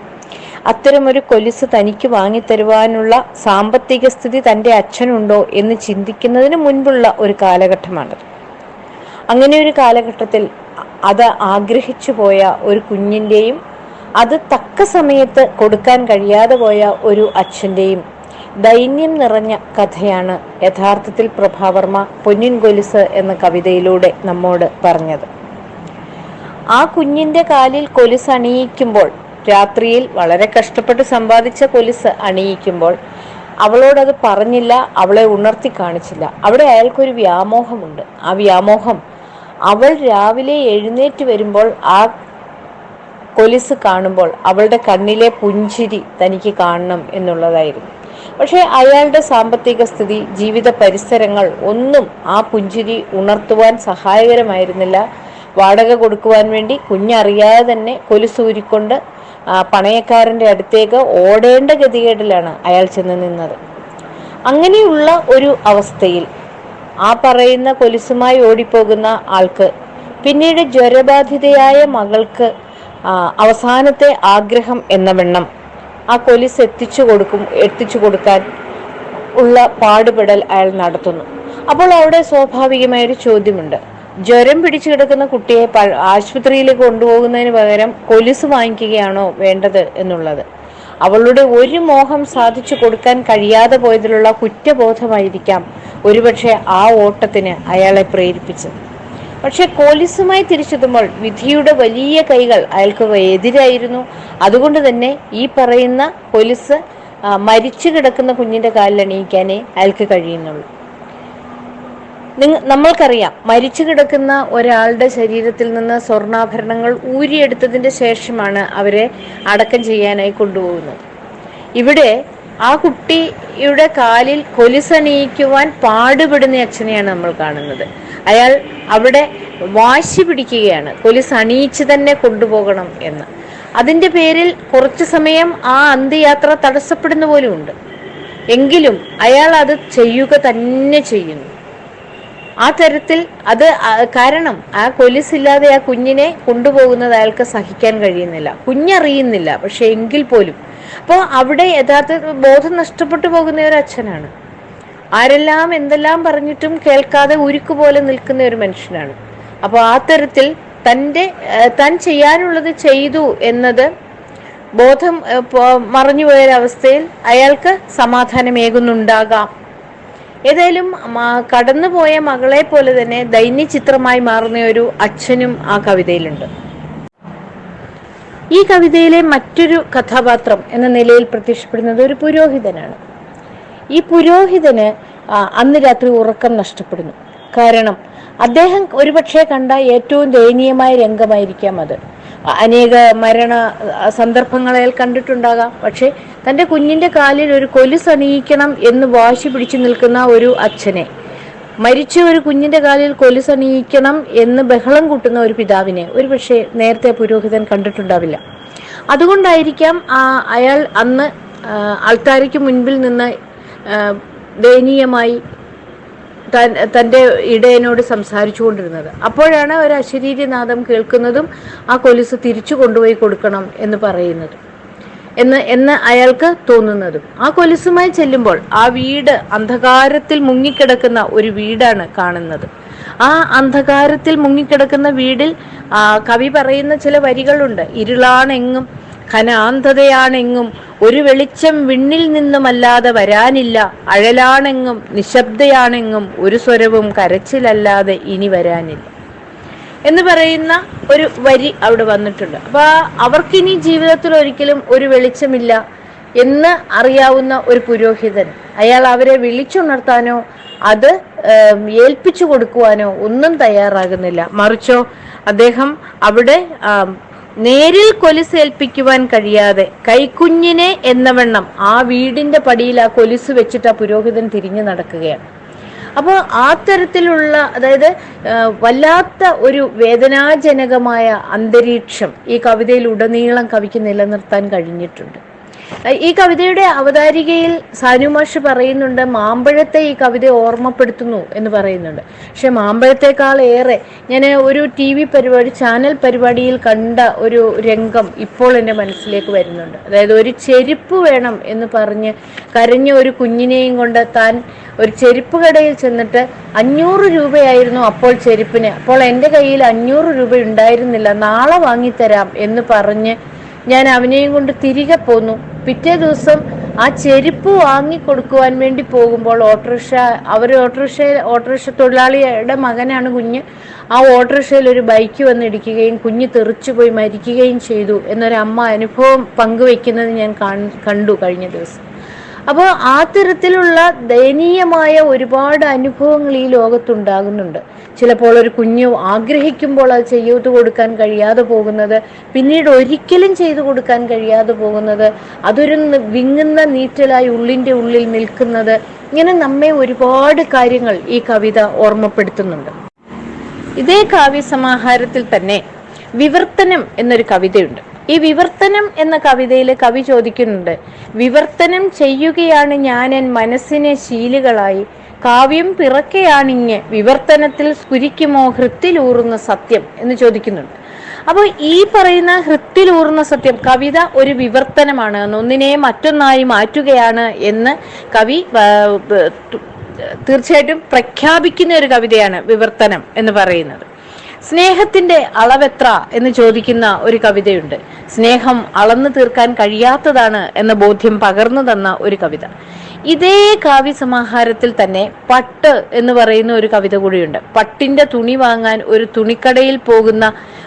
അത്തരമൊരു കൊലുസ് തനിക്ക് വാങ്ങിത്തരുവാനുള്ള സാമ്പത്തിക സ്ഥിതി തൻ്റെ അച്ഛനുണ്ടോ എന്ന് ചിന്തിക്കുന്നതിന് മുൻപുള്ള ഒരു കാലഘട്ടമാണത്. അങ്ങനെ ഒരു കാലഘട്ടത്തിൽ അത് ആഗ്രഹിച്ചു പോയ ഒരു കുഞ്ഞിൻ്റെയും അത് തക്ക സമയത്ത് കൊടുക്കാൻ കഴിയാതെ പോയ ഒരു അച്ഛൻ്റെയും ദൈന്യം നിറഞ്ഞ കഥയാണ് യഥാർത്ഥത്തിൽ പ്രഭാവർമ്മ പൊന്നിൻ കൊലുസ് എന്ന കവിതയിലൂടെ നമ്മോട് പറഞ്ഞത്. ആ കുഞ്ഞിൻ്റെ കാലിൽ കൊലുസ് അണിയിക്കുമ്പോൾ, രാത്രിയിൽ വളരെ കഷ്ടപ്പെട്ട് സമ്പാദിച്ച കൊലുസ് അണിയിക്കുമ്പോൾ അവളോടത് പറഞ്ഞില്ല, അവളെ ഉണർത്തി കാണിച്ചില്ല. അവിടെ അയാൾക്കൊരു വ്യാമോഹമുണ്ട്. ആ വ്യാമോഹം അവൾ രാവിലെ എഴുന്നേറ്റ് വരുമ്പോൾ ആ കൊലുസ് കാണുമ്പോൾ അവളുടെ കണ്ണിലെ പുഞ്ചിരി തനിക്ക് കാണണം എന്നുള്ളതായിരുന്നു. പക്ഷേ അയാളുടെ സാമ്പത്തിക സ്ഥിതി, ജീവിത പരിസരങ്ങൾ ഒന്നും ആ പുഞ്ചിരി ഉണർത്തുവാൻ സഹായകരമായിരുന്നില്ല. വാടക കൊടുക്കുവാൻ വേണ്ടി കുഞ്ഞറിയാതെ തന്നെ കൊലുസൂരിക്കൊണ്ട് പണയക്കാരൻ്റെ അടുത്തേക്ക് ഓടേണ്ട ഗതികേടിലാണ് അയാൾ ചെന്ന് നിന്നത്. അങ്ങനെയുള്ള ഒരു അവസ്ഥയിൽ ആ പറയുന്ന കൊലുസുമായി ഓടിപ്പോകുന്ന ആൾക്ക് പിന്നീട് ജ്വരബാധിതയായ മകൾക്ക് അവസാനത്തെ ആഗ്രഹം എന്ന വണ്ണം ആ കൊലുസ് എത്തിച്ചു കൊടുക്കാൻ ഉള്ള പാടുപെടൽ അയാൾ നടത്തുന്നു. അപ്പോൾ അവിടെ സ്വാഭാവികമായൊരു ചോദ്യമുണ്ട്. ജ്വരം പിടിച്ചു കിടക്കുന്ന കുട്ടിയെ ആശുപത്രിയിലേക്ക് കൊണ്ടുപോകുന്നതിന് പകരം കൊലുസ് വാങ്ങിക്കുകയാണോ വേണ്ടത് എന്നുള്ളത്. അവളുടെ ഒരു മോഹം സാധിച്ചു കൊടുക്കാൻ കഴിയാതെ പോയതിലുള്ള കുറ്റബോധമായിരിക്കാം ഒരുപക്ഷെ ആ ഓട്ടത്തിന് അയാളെ പ്രേരിപ്പിച്ചത്. പക്ഷെ കൊലുസുമായി തിരിച്ചെത്തുമ്പോൾ വിധിയുടെ വലിയ കൈകൾ അയാൾക്ക് എതിരായിരുന്നു. അതുകൊണ്ട് തന്നെ ഈ പറയുന്ന കൊലുസ് മരിച്ചു കിടക്കുന്ന കുഞ്ഞിന്റെ കാലിൽ അണിയിക്കാനേ അയാൾക്ക് കഴിയുന്നുള്ളൂ. നമ്മൾക്കറിയാം, മരിച്ചു കിടക്കുന്ന ഒരാളുടെ ശരീരത്തിൽ നിന്ന് സ്വർണ്ണാഭരണങ്ങൾ ഊരിയെടുത്തതിന്റെ ശേഷമാണ് അവരെ അടക്കം ചെയ്യാനായി കൊണ്ടുപോകുന്നത്. ഇവിടെ ആ കുട്ടിയുടെ കാലിൽ കൊലുസണിയിക്കുവാൻ പാടുപെടുന്ന അച്ഛനെയാണ് നമ്മൾ കാണുന്നത്. അയാൾ അവിടെ വാശി പിടിക്കുകയാണ്, കൊലുസ് അണിയിച്ച് തന്നെ കൊണ്ടുപോകണം എന്ന്. അതിൻ്റെ പേരിൽ കുറച്ചു സമയം ആ അന്ത്യയാത്ര തടസ്സപ്പെടുന്ന പോലും ഉണ്ട്. എങ്കിലും അയാൾ അത് ചെയ്യുക തന്നെ ചെയ്യുന്നു. ആ തരത്തിൽ അത് കാരണം ആ കൊലുസില്ലാതെ ആ കുഞ്ഞിനെ കൊണ്ടുപോകുന്നത് അയാൾക്ക് സഹിക്കാൻ കഴിയുന്നില്ല. കുഞ്ഞറിയുന്നില്ല, പക്ഷെ എങ്കിൽ പോലും. അപ്പോൾ അവിടെ യഥാർത്ഥ ബോധം നഷ്ടപ്പെട്ടു പോകുന്ന ഒരു അച്ഛനാണ്. ആരെല്ലാം എന്തെല്ലാം പറഞ്ഞിട്ടും കേൾക്കാതെ ഉരുക്കുപോലെ നിൽക്കുന്ന ഒരു മനുഷ്യനാണ്. അപ്പോൾ ആ തരത്തിൽ താൻ ചെയ്യാനുള്ളത് ചെയ്തു എന്നത് ബോധം മറഞ്ഞുപോയൊരവസ്ഥയിൽ അയാൾക്ക് സമാധാനമേകുന്നുണ്ടാകാം. ഏതായാലും കടന്നുപോയ മകളെ പോലെ തന്നെ ദൈന്യചിത്രമായി മാറുന്ന ഒരു അച്ഛനും ആ കവിതയിലുണ്ട്. ഈ കവിതയിലെ മറ്റൊരു കഥാപാത്രം എന്ന നിലയിൽ പ്രത്യക്ഷപ്പെടുന്നത് ഒരു പുരോഹിതനാണ്. ഈ പുരോഹിതന് അന്ന് രാത്രി ഉറക്കം നഷ്ടപ്പെടുന്നു. കാരണം അദ്ദേഹം ഒരുപക്ഷെ കണ്ട ഏറ്റവും ദയനീയമായ രംഗമായിരിക്കാം അത്. അനേക മരണ സന്ദർഭങ്ങളിൽ കണ്ടിട്ടുണ്ടാകാം. പക്ഷെ തൻ്റെ കുഞ്ഞിൻ്റെ കാലിൽ ഒരു കൊലുസ് അണിയിക്കണം എന്ന് വാശി പിടിച്ചു നിൽക്കുന്ന ഒരു അച്ഛനെ, മരിച്ച ഒരു കുഞ്ഞിൻ്റെ കാലിൽ കൊലുസ് അണിയിക്കണം എന്ന് ബഹളം കൂട്ടുന്ന ഒരു പിതാവിനെ ഒരുപക്ഷെ നേരത്തെ പുരോഹിതൻ കണ്ടിട്ടുണ്ടാവില്ല. അതുകൊണ്ടായിരിക്കാം അയാൾ അന്ന് ആൾത്താരയ്ക്ക് മുൻപിൽ നിന്ന് ദയനീയമായി തൻ്റെ ഇടയനോട് സംസാരിച്ചു കൊണ്ടിരുന്നത്. അപ്പോഴാണ് ഒരു അശരീരനാദം കേൾക്കുന്നതും ആ കൊലുസ് തിരിച്ചു കൊണ്ടുപോയി കൊടുക്കണം എന്ന് പറയുന്നത് എന്ന് അയാൾക്ക് തോന്നുന്നതും. ആ കൊലുസുമായി ചെല്ലുമ്പോൾ ആ വീട് അന്ധകാരത്തിൽ മുങ്ങിക്കിടക്കുന്ന ഒരു വീടാണ് കാണുന്നത്. ആ അന്ധകാരത്തിൽ മുങ്ങിക്കിടക്കുന്ന വീടിൽ കവി പറയുന്ന ചില വരികളുണ്ട്. ഇരുളാണെങ്ങും ഘനാന്ധതയാണെങ്ങും ഒരു വെളിച്ചം വിണ്ണിൽ നിന്നുമല്ലാതെ വരാനില്ല, അഴലാണെങ്ങും നിശബ്ദയാണെങ്ങും ഒരു സ്വരവും കരച്ചിലല്ലാതെ ഇനി വരാനില്ല എന്ന് പറയുന്ന ഒരു വരി അവിടെ വന്നിട്ടുണ്ട്. അപ്പൊ അവർക്കിനി ജീവിതത്തിൽ ഒരിക്കലും ഒരു വെളിച്ചമില്ല എന്ന് അറിയാവുന്ന ഒരു പുരോഹിതൻ അയാൾ അവരെ വിളിച്ചുണർത്താനോ അത് ഏൽപ്പിച്ചു കൊടുക്കുവാനോ ഒന്നും തയ്യാറാകുന്നില്ല. മറിച്ചോ അദ്ദേഹം അവിടെ നേരിൽ കൊലുസേൽപ്പിക്കുവാൻ കഴിയാതെ കൈക്കുഞ്ഞിനെ എന്നവണ്ണം ആ വീടിന്റെ പടിയിൽ ആ കൊലുസ് വെച്ചിട്ട് ആ പുരോഹിതൻ തിരിഞ്ഞു നടക്കുകയാണ്. അപ്പോൾ ആ തരത്തിലുള്ള, അതായത് വല്ലാത്ത ഒരു വേദനാജനകമായ അന്തരീക്ഷം ഈ കവിതയിൽ ഉടനീളം കവിക്ക് നിലനിർത്താൻ കഴിഞ്ഞിട്ടുണ്ട്. ഈ കവിതയുടെ അവതാരികയിൽ സാനുമാഷ് പറയുന്നുണ്ട്, മാമ്പഴത്തെ ഈ കവിത ഓർമ്മപ്പെടുത്തുന്നു എന്ന് പറയുന്നുണ്ട്. പക്ഷെ മാമ്പഴത്തെക്കാൾ ഏറെ ഞാൻ ഒരു TV പരിപാടി, ചാനൽ പരിപാടിയിൽ കണ്ട ഒരു രംഗം ഇപ്പോൾ എൻ്റെ മനസ്സിലേക്ക് വരുന്നുണ്ട്. അതായത് ഒരു ചെരുപ്പ് വേണം എന്ന് പറഞ്ഞ് കരഞ്ഞ ഒരു കുഞ്ഞിനെയും കൊണ്ട് താൻ ഒരു ചെരുപ്പ് കടയിൽ ചെന്നിട്ട് 500 രൂപയായിരുന്നു അപ്പോൾ ചെരുപ്പിന്. അപ്പോൾ എൻ്റെ കയ്യിൽ 500 രൂപ ഉണ്ടായിരുന്നില്ല, നാളെ വാങ്ങിത്തരാം എന്ന് പറഞ്ഞ് ഞാൻ അവനെയും കൊണ്ട് തിരികെ പോന്നു. പിറ്റേ ദിവസം ആ ചെരുപ്പ് വാങ്ങിക്കൊടുക്കുവാൻ വേണ്ടി പോകുമ്പോൾ ഓട്ടോറിക്ഷ തൊഴിലാളിയുടെ മകനാണ് കുഞ്ഞ്. ആ ഓട്ടോറിക്ഷയിൽ ഒരു ബൈക്ക് വന്നിടിക്കുകയും കുഞ്ഞ് തെറിച്ചുപോയി മരിക്കുകയും ചെയ്തു എന്നൊരമ്മ അനുഭവം പങ്കുവെക്കുന്നത് ഞാൻ കണ്ടു കഴിഞ്ഞ ദിവസം. അപ്പോൾ ആ തരത്തിലുള്ള ദയനീയമായ ഒരുപാട് അനുഭവങ്ങൾ ഈ ലോകത്തുണ്ടാകുന്നുണ്ട്. ചിലപ്പോൾ ഒരു കുഞ്ഞ് ആഗ്രഹിക്കുമ്പോൾ അത് ചെയ്തു കൊടുക്കാൻ കഴിയാതെ പോകുന്നത്, പിന്നീട് ഒരിക്കലും ചെയ്തു കൊടുക്കാൻ കഴിയാതെ പോകുന്നത്, അതൊരു വിങ്ങുന്ന നീറ്റലായി ഉള്ളിൻ്റെ ഉള്ളിൽ നിൽക്കുന്നത്, ഇങ്ങനെ നമ്മെ ഒരുപാട് കാര്യങ്ങൾ ഈ കവിത ഓർമ്മപ്പെടുത്തുന്നുണ്ട്. ഇതേ കാവ്യസമാഹാരത്തിൽ തന്നെ വിവർത്തനം എന്നൊരു കവിതയുണ്ട്. ഈ വിവർത്തനം എന്ന കവിതയിൽ കവി ചോദിക്കുന്നുണ്ട്, വിവർത്തനം ചെയ്യുകയാണ് ഞാൻ എൻ മനസ്സിനെ ശീലുകളായി, കാവ്യം പിറക്കെയാണിങ്ങ് വിവർത്തനത്തിൽ സ്ഫുരിക്കുമോ ഹൃത്തിലൂറുന്ന സത്യം എന്ന് ചോദിക്കുന്നുണ്ട്. അപ്പോൾ ഈ പറയുന്ന ഹൃത്തിലൂറുന്ന സത്യം, കവിത ഒരു വിവർത്തനമാണ്, ഒന്നിനെ മറ്റൊന്നായി മാറ്റുകയാണ് എന്ന് കവി തീർച്ചയായിട്ടും പ്രഖ്യാപിക്കുന്ന ഒരു കവിതയാണ് വിവർത്തനം എന്ന് പറയുന്നത്. സ്നേഹത്തിന്റെ അളവെത്ര എന്ന് ചോദിക്കുന്ന ഒരു കവിതയുണ്ട്. സ്നേഹം അളന്നു തീർക്കാൻ കഴിയാത്തതാണ് എന്ന ബോധ്യം പകർന്നു തന്ന ഒരു കവിത. ഇതേ കാവ്യസമാഹാരത്തിൽ തന്നെ പട്ട് എന്ന് പറയുന്ന ഒരു കവിത കൂടിയുണ്ട്. പട്ടിന്റെ തുണി വാങ്ങാൻ ഒരു തുണിക്കടയിൽ പോകുന്ന,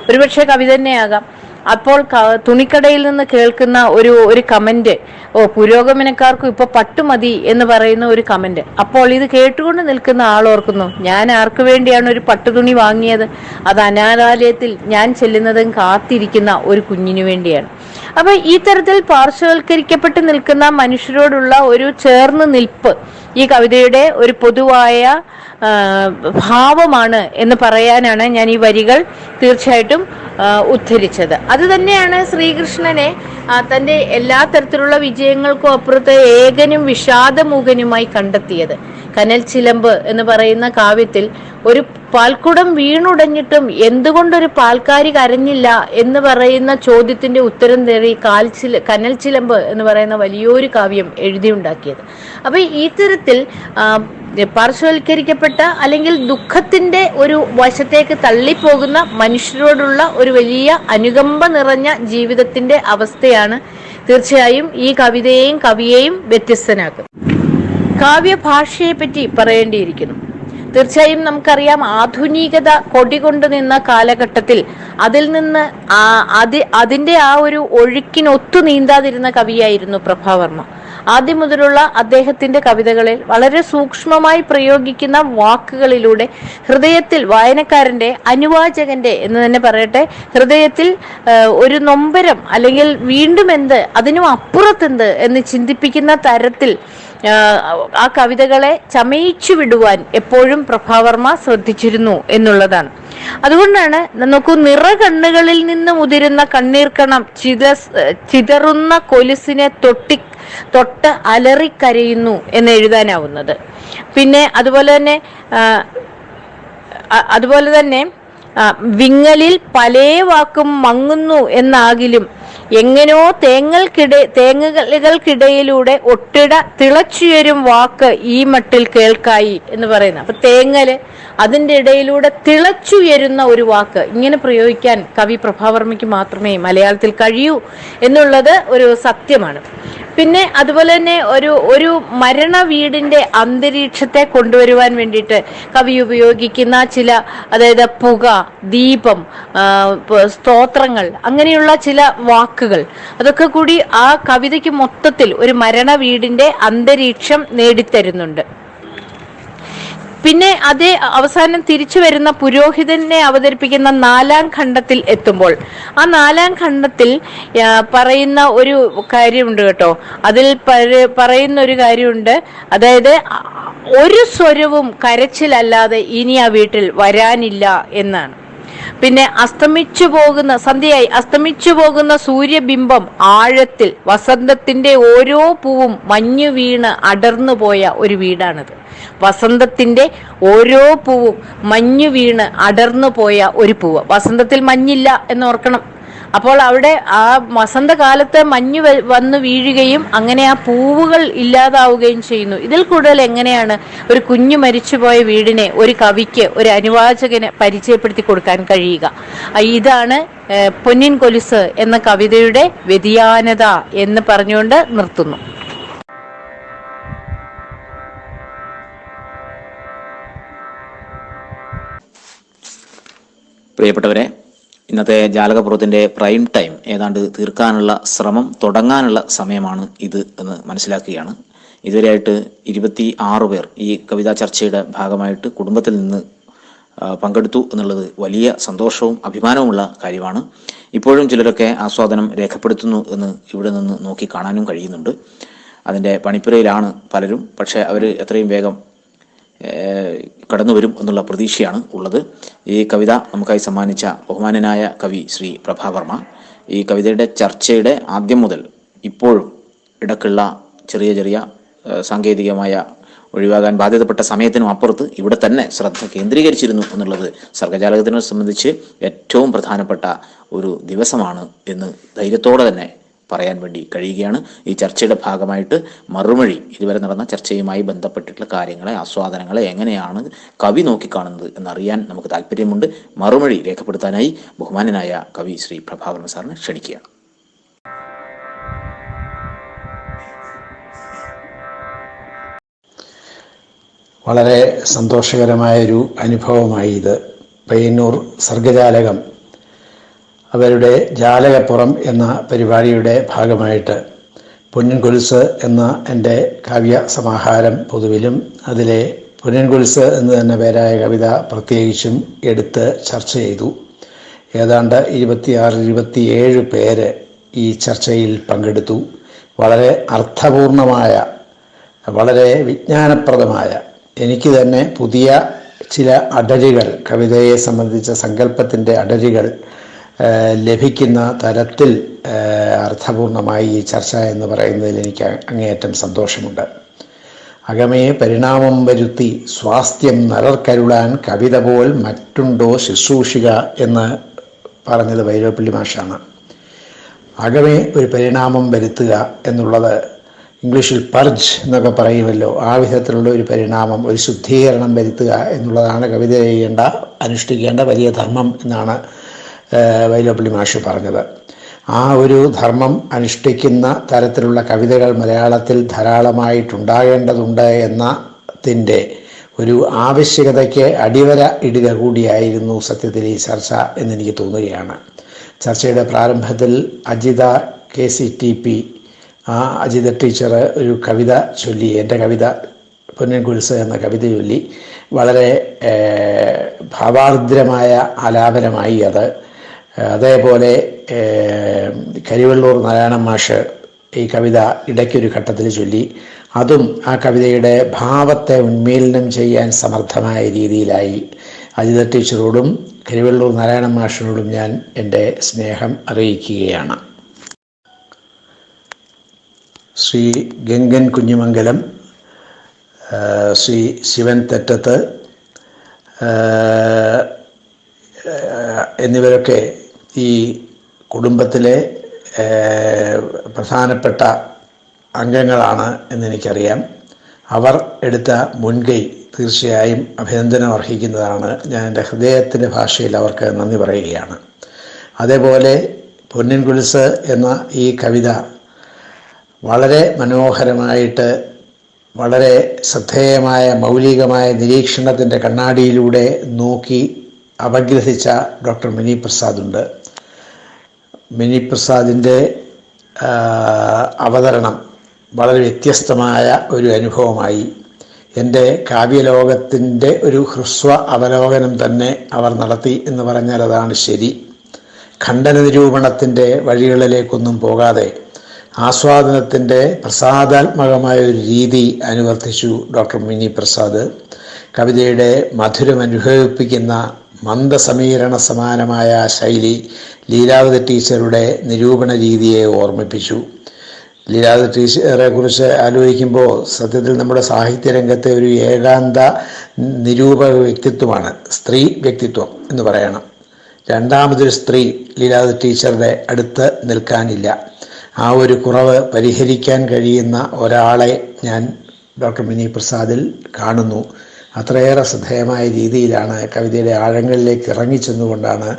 ഒരുപക്ഷെ കവി തന്നെയാകാം, അപ്പോൾ തുണിക്കടയിൽ നിന്ന് കേൾക്കുന്ന ഒരു കമന്റ്, പുരോഗമനക്കാർക്കും ഇപ്പൊ പട്ടുമതി എന്ന് പറയുന്ന ഒരു കമന്റ്. അപ്പോൾ ഇത് കേട്ടുകൊണ്ട് നിൽക്കുന്ന ആളോർക്കുന്നു, ഞാൻ ആർക്കു വേണ്ടിയാണ് ഒരു പട്ടുതുണി വാങ്ങിയത്? അത് അനാഥാലയത്തിൽ ഞാൻ ചെല്ലുന്നതും കാത്തിരിക്കുന്ന ഒരു കുഞ്ഞിനു വേണ്ടിയാണ്. അപ്പൊ ഈ തരത്തിൽ പാർശ്വവൽക്കരിക്കപ്പെട്ട് നിൽക്കുന്ന മനുഷ്യരോടുള്ള ഒരു ചേർന്ന് നിൽപ്പ് ഈ കവിതയുടെ ഒരു പൊതുവായ ഭാവമാണ് എന്ന് പറയാനാണ് ഞാൻ ഈ വരികൾ തീർച്ചയായിട്ടും ഉദ്ധരിച്ചത്. അത് തന്നെയാണ് ശ്രീകൃഷ്ണനെ തൻ്റെ എല്ലാ തരത്തിലുള്ള വിജയങ്ങൾക്കും അപ്പുറത്ത് ഏകനും വിഷാദമുഖനുമായി കണ്ടെത്തിയത്. കനൽ ചിലമ്പ് എന്ന് പറയുന്ന കാവ്യത്തിൽ ഒരു പാൽക്കുടം വീണുടഞ്ഞിട്ടും എന്തുകൊണ്ടൊരു പാൽക്കാരി കരഞ്ഞില്ല എന്ന് പറയുന്ന ചോദ്യത്തിന്റെ ഉത്തരം തേടി കനൽ ചിലമ്പ് എന്ന് പറയുന്ന വലിയൊരു കാവ്യം എഴുതിയുണ്ടാക്കിയത്. അപ്പൊ ഈ തരത്തിൽ പാർശ്വവൽക്കരിക്കപ്പെട്ട അല്ലെങ്കിൽ ദുഃഖത്തിന്റെ ഒരു വശത്തേക്ക് തള്ളിപ്പോകുന്ന മനുഷ്യരോടുള്ള ഒരു വലിയ അനുകമ്പ നിറഞ്ഞ ജീവിതത്തിന്റെ അവസ്ഥയാണ് തീർച്ചയായും ഈ കവിതയെയും കവിയെയും വ്യത്യസ്തനാക്കും. കാവ്യഭാഷയെ പറ്റി പറയേണ്ടിയിരിക്കുന്നു. തീർച്ചയായും നമുക്കറിയാം, ആധുനികത കൊടികൊണ്ടു നിന്ന കാലഘട്ടത്തിൽ അതിൽ നിന്ന് അതിന്റെ ആ ഒരു ഒഴുക്കിനൊത്തു നീന്താതിരുന്ന കവിയായിരുന്നു പ്രഭാവർമ്മ. ആദ്യം മുതലുള്ള അദ്ദേഹത്തിന്റെ കവിതകളിൽ വളരെ സൂക്ഷ്മമായി പ്രയോഗിക്കുന്ന വാക്കുകളിലൂടെ ഹൃദയത്തിൽ, വായനക്കാരന്റെ, അനുവാചകന്റെ എന്ന് തന്നെ പറയട്ടെ, ഹൃദയത്തിൽ ഒരു നൊമ്പരം അല്ലെങ്കിൽ വീണ്ടും എന്ത്, അതിനും അപ്പുറത്തെന്ത് എന്ന് ചിന്തിപ്പിക്കുന്ന തരത്തിൽ ആ കവിതകളെ ചമയിച്ചു വിടുവാൻ എപ്പോഴും പ്രഭാവർമ്മ ശ്രദ്ധിച്ചിരുന്നു എന്നുള്ളതാണ്. അതുകൊണ്ടാണ് നോക്കൂ, നിറകണ്ണുകളിൽ നിന്ന് മുതിരുന്ന കണ്ണീർക്കണം ചിതറുന്ന കൊലുസിനെ തൊട്ട് അലറിക്കരയുന്നു എന്ന് എഴുതാനാവുന്നത്. പിന്നെ അതുപോലെ തന്നെ വിങ്ങലിൽ പലേ വാക്കും മങ്ങുന്നു എന്നാകിലും എങ്ങനോ തേങ്ങലുകൾക്കിടയിലൂടെ ഒട്ടിട തിളച്ചുയരും വാക്ക് ഈ മട്ടിൽ കേൾക്കായി എന്ന് പറയുന്നത്. അപ്പൊ തേങ്ങല്, അതിൻ്റെ ഇടയിലൂടെ തിളച്ചുയരുന്ന ഒരു വാക്ക് ഇങ്ങനെ പ്രയോഗിക്കാൻ കവി പ്രഭാവർമ്മയ്ക്ക് മാത്രമേ മലയാളത്തിൽ കഴിയൂ എന്നുള്ളത് ഒരു സത്യമാണ്. പിന്നെ അതുപോലെ തന്നെ ഒരു മരണ വീടിന്റെ അന്തരീക്ഷത്തെ കൊണ്ടുവരുവാൻ വേണ്ടിയിട്ട് കവി ഉപയോഗിക്കുന്ന ചില, അതായത് പുക, ദീപം, സ്തോത്രങ്ങൾ, അങ്ങനെയുള്ള ചില വാക്കുകൾ, അതൊക്കെ കൂടി ആ കവിതയ്ക്ക് മൊത്തത്തിൽ ഒരു മരണ വീടിന്റെ അന്തരീക്ഷം നേടിത്തരുന്നുണ്ട്. പിന്നെ അതേ അവസാനം തിരിച്ചു വരുന്ന പുരോഹിതനെ അവതരിപ്പിക്കുന്ന 4-ാം ഖണ്ഡത്തിൽ എത്തുമ്പോൾ ആ 4-ാം ഖണ്ഡത്തിൽ പറയുന്ന ഒരു കാര്യമുണ്ട് കേട്ടോ. അതിൽ പറയുന്ന ഒരു കാര്യമുണ്ട്, അതായത് ഒരു സ്വരവും കരച്ചിലല്ലാതെ ഇനി ആ വീട്ടിൽ വരാനില്ല എന്നാണ്. പിന്നെ സന്ധ്യയായി അസ്തമിച്ചു പോകുന്ന സൂര്യബിംബം ആഴത്തിൽ, വസന്തത്തിന്റെ ഓരോ പൂവും മഞ്ഞു വീണ് അടർന്നു പോയ ഒരു വീടാണിത്. വസന്തത്തിന്റെ ഓരോ പൂവും മഞ്ഞു വീണ് അടർന്നു പോയ ഒരു പൂവ്. വസന്തത്തിൽ മഞ്ഞില്ല എന്ന് ഓർക്കണം. അപ്പോൾ അവിടെ ആ വസന്തകാലത്ത് മഞ്ഞ് വന്നു വീഴുകയും അങ്ങനെ ആ പൂവുകൾ ഇല്ലാതാവുകയും ചെയ്യുന്നു. ഇതിൽ കൂടുതൽ എങ്ങനെയാണ് ഒരു കുഞ്ഞു മരിച്ചുപോയ വീടിനെ ഒരു കവിക്ക്, ഒരു അനുവാചകന് പരിചയപ്പെടുത്തി കൊടുക്കാൻ കഴിയുക? ഇതാണ് പൊന്നിൻ കൊലുസ് എന്ന കവിതയുടെ വ്യതിയാനത എന്ന് പറഞ്ഞുകൊണ്ട് നിർത്തുന്നു. പ്രിയപ്പെട്ടവരെ, ഇന്നത്തെ ജാലകപുറത്തിൻ്റെ പ്രൈം ടൈം ഏതാണ്ട് തീർക്കാനുള്ള ശ്രമം തുടങ്ങാനുള്ള സമയമാണ് ഇത് എന്ന് മനസ്സിലാക്കുകയാണ്. ഇതുവരെയായിട്ട് 26 പേർ ഈ കവിതാ ചർച്ചയുടെ ഭാഗമായിട്ട് കുടുംബത്തിൽ നിന്ന് പങ്കെടുത്തു എന്നുള്ളത് വലിയ സന്തോഷവും അഭിമാനവുമുള്ള കാര്യമാണ്. ഇപ്പോഴും ചിലരൊക്കെ ആസ്വാദനം രേഖപ്പെടുത്തുന്നു എന്ന് ഇവിടെ നിന്ന് നോക്കി കാണാനും കഴിയുന്നുണ്ട്. അതിൻ്റെ പണിപ്പുരയിലാണ് പലരും. പക്ഷേ അവർ എത്രയും വേഗം കടന്നു വരും എന്നുള്ള പ്രതീക്ഷയാണ് ഉള്ളത്. ഈ കവിത നമുക്കായി സമ്മാനിച്ച ബഹുമാനനായ കവി ശ്രീ പ്രഭാവർമ്മ ഈ കവിതയുടെ ചർച്ചയുടെ ആദ്യം മുതൽ ഇപ്പോഴും ഇടക്കുള്ള ചെറിയ സാങ്കേതികമായ ഒഴിവാകാൻ ബാധ്യതപ്പെട്ട സമയത്തിനും അപ്പുറത്ത് ഇവിടെ തന്നെ ശ്രദ്ധ കേന്ദ്രീകരിച്ചിരുന്നു എന്നുള്ളത് സർഗജാലകത്തിനെ സംബന്ധിച്ച് ഏറ്റവും പ്രധാനപ്പെട്ട ഒരു ദിവസമാണ് എന്ന് ധൈര്യത്തോടെ തന്നെ പറയാൻ വേണ്ടി കഴിയുകയാണ്. ഈ ചർച്ചയുടെ ഭാഗമായിട്ട് മറുമൊഴി, ഇതുവരെ നടന്ന ചർച്ചയുമായി ബന്ധപ്പെട്ടിട്ടുള്ള കാര്യങ്ങളെ, ആസ്വാദനങ്ങളെ എങ്ങനെയാണ് കവി നോക്കിക്കാണുന്നത് എന്നറിയാൻ നമുക്ക് താല്പര്യമുണ്ട്. മറുമൊഴി രേഖപ്പെടുത്താനായി ബഹുമാനനായ കവി ശ്രീ പ്രഭാവർമ്മ സാറിനെ ക്ഷണിക്കുകയാണ്. വളരെ സന്തോഷകരമായൊരു അനുഭവമായി ഇത്. പയ്യന്നൂർ സർഗജാലകം അവരുടെ ജാലകപ്പുറം എന്ന പരിപാടിയുടെ ഭാഗമായിട്ട് പൊന്നിൻ കൊലുസ് എന്ന എൻ്റെ കാവ്യ സമാഹാരം പൊതുവിലും അതിലെ പൊന്നിൻ കൊലുസ് എന്ന് തന്നെ പേരായ കവിത പ്രത്യേകിച്ചും എടുത്ത് ചർച്ച ചെയ്തു. ഏതാണ്ട് 26-27 പേര് ഈ ചർച്ചയിൽ പങ്കെടുത്തു. വളരെ അർത്ഥപൂർണമായ, വളരെ വിജ്ഞാനപ്രദമായ, എനിക്ക് തന്നെ പുതിയ ചില അടരുകൾ, കവിതയെ സംബന്ധിച്ച സങ്കല്പത്തിൻ്റെ അടരുകൾ ലഭിക്കുന്ന തരത്തിൽ അർത്ഥപൂർണമായി ഈ ചർച്ച എന്ന് പറയുന്നതിൽ എനിക്ക് അങ്ങേയറ്റം സന്തോഷമുണ്ട്. അകമേ പരിണാമം വരുത്തി സ്വാസ്ഥ്യം നരർക്കരുളാൻ കവിത പോൽ മറ്റുണ്ടോ ശുശ്രൂഷിക എന്ന് പറഞ്ഞത് വൈലോപ്പിള്ളി മാഷാണ്. അകമേ ഒരു പരിണാമം വരുത്തുക എന്നുള്ളത് ഇംഗ്ലീഷിൽ പർജ് എന്നൊക്കെ പറയുമല്ലോ, ആ വിധത്തിലുള്ള ഒരു പരിണാമം, ഒരു ശുദ്ധീകരണം വരുത്തുക എന്നുള്ളതാണ് കവിത അനുഷ്ഠിക്കേണ്ട വലിയ ധർമ്മം എന്നാണ് വൈലോപ്പിള്ളി മാഷ് പറഞ്ഞത്. ആ ഒരു ധർമ്മം അനുഷ്ഠിക്കുന്ന തരത്തിലുള്ള കവിതകൾ മലയാളത്തിൽ ധാരാളമായിട്ടുണ്ടാകേണ്ടതുണ്ട് എന്നതിൻ്റെ ഒരു ആവശ്യകതയ്ക്ക് അടിവര ഇടുക കൂടിയായിരുന്നു സത്യത്തിൽ ഈ ചർച്ച എന്നെനിക്ക് തോന്നുകയാണ്. ചർച്ചയുടെ പ്രാരംഭത്തിൽ അജിത KCTP, ആ അജിത ടീച്ചർ ഒരു കവിത ചൊല്ലി, എൻ്റെ കവിത പൊന്നിൻ കുരിശ് എന്ന കവിത ചൊല്ലി. വളരെ ഭാവാർദ്രമായ ആലാപനമായി അത്. അതേപോലെ കരിവെള്ളൂർ നാരായണൻ മാഷ് ഈ കവിത ഇടയ്ക്കൊരു ഘട്ടത്തിൽ ചൊല്ലി. അതും ആ കവിതയുടെ ഭാവത്തെ ഉന്മീലനം ചെയ്യാൻ സമർത്ഥമായ രീതിയിലായി. അജിത ടീച്ചറോടും കരിവെള്ളൂർ നാരായണൻ മാഷിനോടും ഞാൻ എൻ്റെ സ്നേഹം അറിയിക്കുകയാണ്. ശ്രീ ഗംഗൻ കുഞ്ഞിമംഗലം, ശ്രീ ശിവൻ തെറ്റത്ത് എന്നിവരൊക്കെ ഈ കുടുംബത്തിലെ പ്രധാനപ്പെട്ട അംഗങ്ങളാണ് എന്നെനിക്കറിയാം. അവർ എടുത്ത മുൻകൈ തീർച്ചയായും അഭിനന്ദനം അർഹിക്കുന്നതാണ്. ഞാൻ എൻ്റെ ഹൃദയത്തിൻ്റെ ഭാഷയിൽ അവർക്ക് നന്ദി പറയുകയാണ്. അതേപോലെ പൊന്നിൻ കുരിശ് എന്ന ഈ കവിത വളരെ മനോഹരമായിട്ട്, വളരെ ശ്രദ്ധേയമായ മൗലികമായ നിരീക്ഷണത്തിൻ്റെ കണ്ണാടിയിലൂടെ നോക്കി അപഗ്രഥിച്ച ഡോക്ടർ മിനി പ്രസാദുണ്ട്. മിനി പ്രസാദിൻ്റെ അവതരണം വളരെ വ്യത്യസ്തമായ ഒരു അനുഭവമായി. എൻ്റെ കാവ്യലോകത്തിൻ്റെ ഒരു ഹ്രസ്വ അവലോകനം തന്നെ അവർ നടത്തി എന്ന് പറഞ്ഞാൽ അതാണ് ശരി. ഖണ്ഡന നിരൂപണത്തിൻ്റെ വഴികളിലേക്കൊന്നും പോകാതെ ആസ്വാദനത്തിൻ്റെ പ്രസാദാത്മകമായ ഒരു രീതി അനുവർത്തിച്ചു ഡോക്ടർ മിനി പ്രസാദ്. കവിതയുടെ മധുരം അനുഭവിപ്പിക്കുന്ന മന്ദസമീരണ സമാനമായ ശൈലി ലീലാവതി ടീച്ചറുടെ നിരൂപണ രീതിയെ ഓർമ്മിപ്പിച്ചു. ലീലാവതി ടീച്ചറെ കുറിച്ച് ആലോചിക്കുമ്പോൾ സത്യത്തിൽ നമ്മുടെ സാഹിത്യരംഗത്തെ ഒരു ഏകാന്ത നിരൂപക വ്യക്തിത്വമാണ്, സ്ത്രീ വ്യക്തിത്വം എന്ന് പറയണം. രണ്ടാമതൊരു സ്ത്രീ ലീലാവതി ടീച്ചറുടെ അടുത്ത് നിൽക്കാനില്ല. ആ ഒരു കുറവ് പരിഹരിക്കാൻ കഴിയുന്ന ഒരാളെ ഞാൻ ഡോക്ടർ മിനി പ്രസാദിൽ കാണുന്നു. അത്രയേറെ ശ്രദ്ധേയമായ രീതിയിലാണ് കവിതയുടെ ആഴങ്ങളിലേക്ക് ഇറങ്ങിച്ചെന്നുകൊണ്ടാണ്,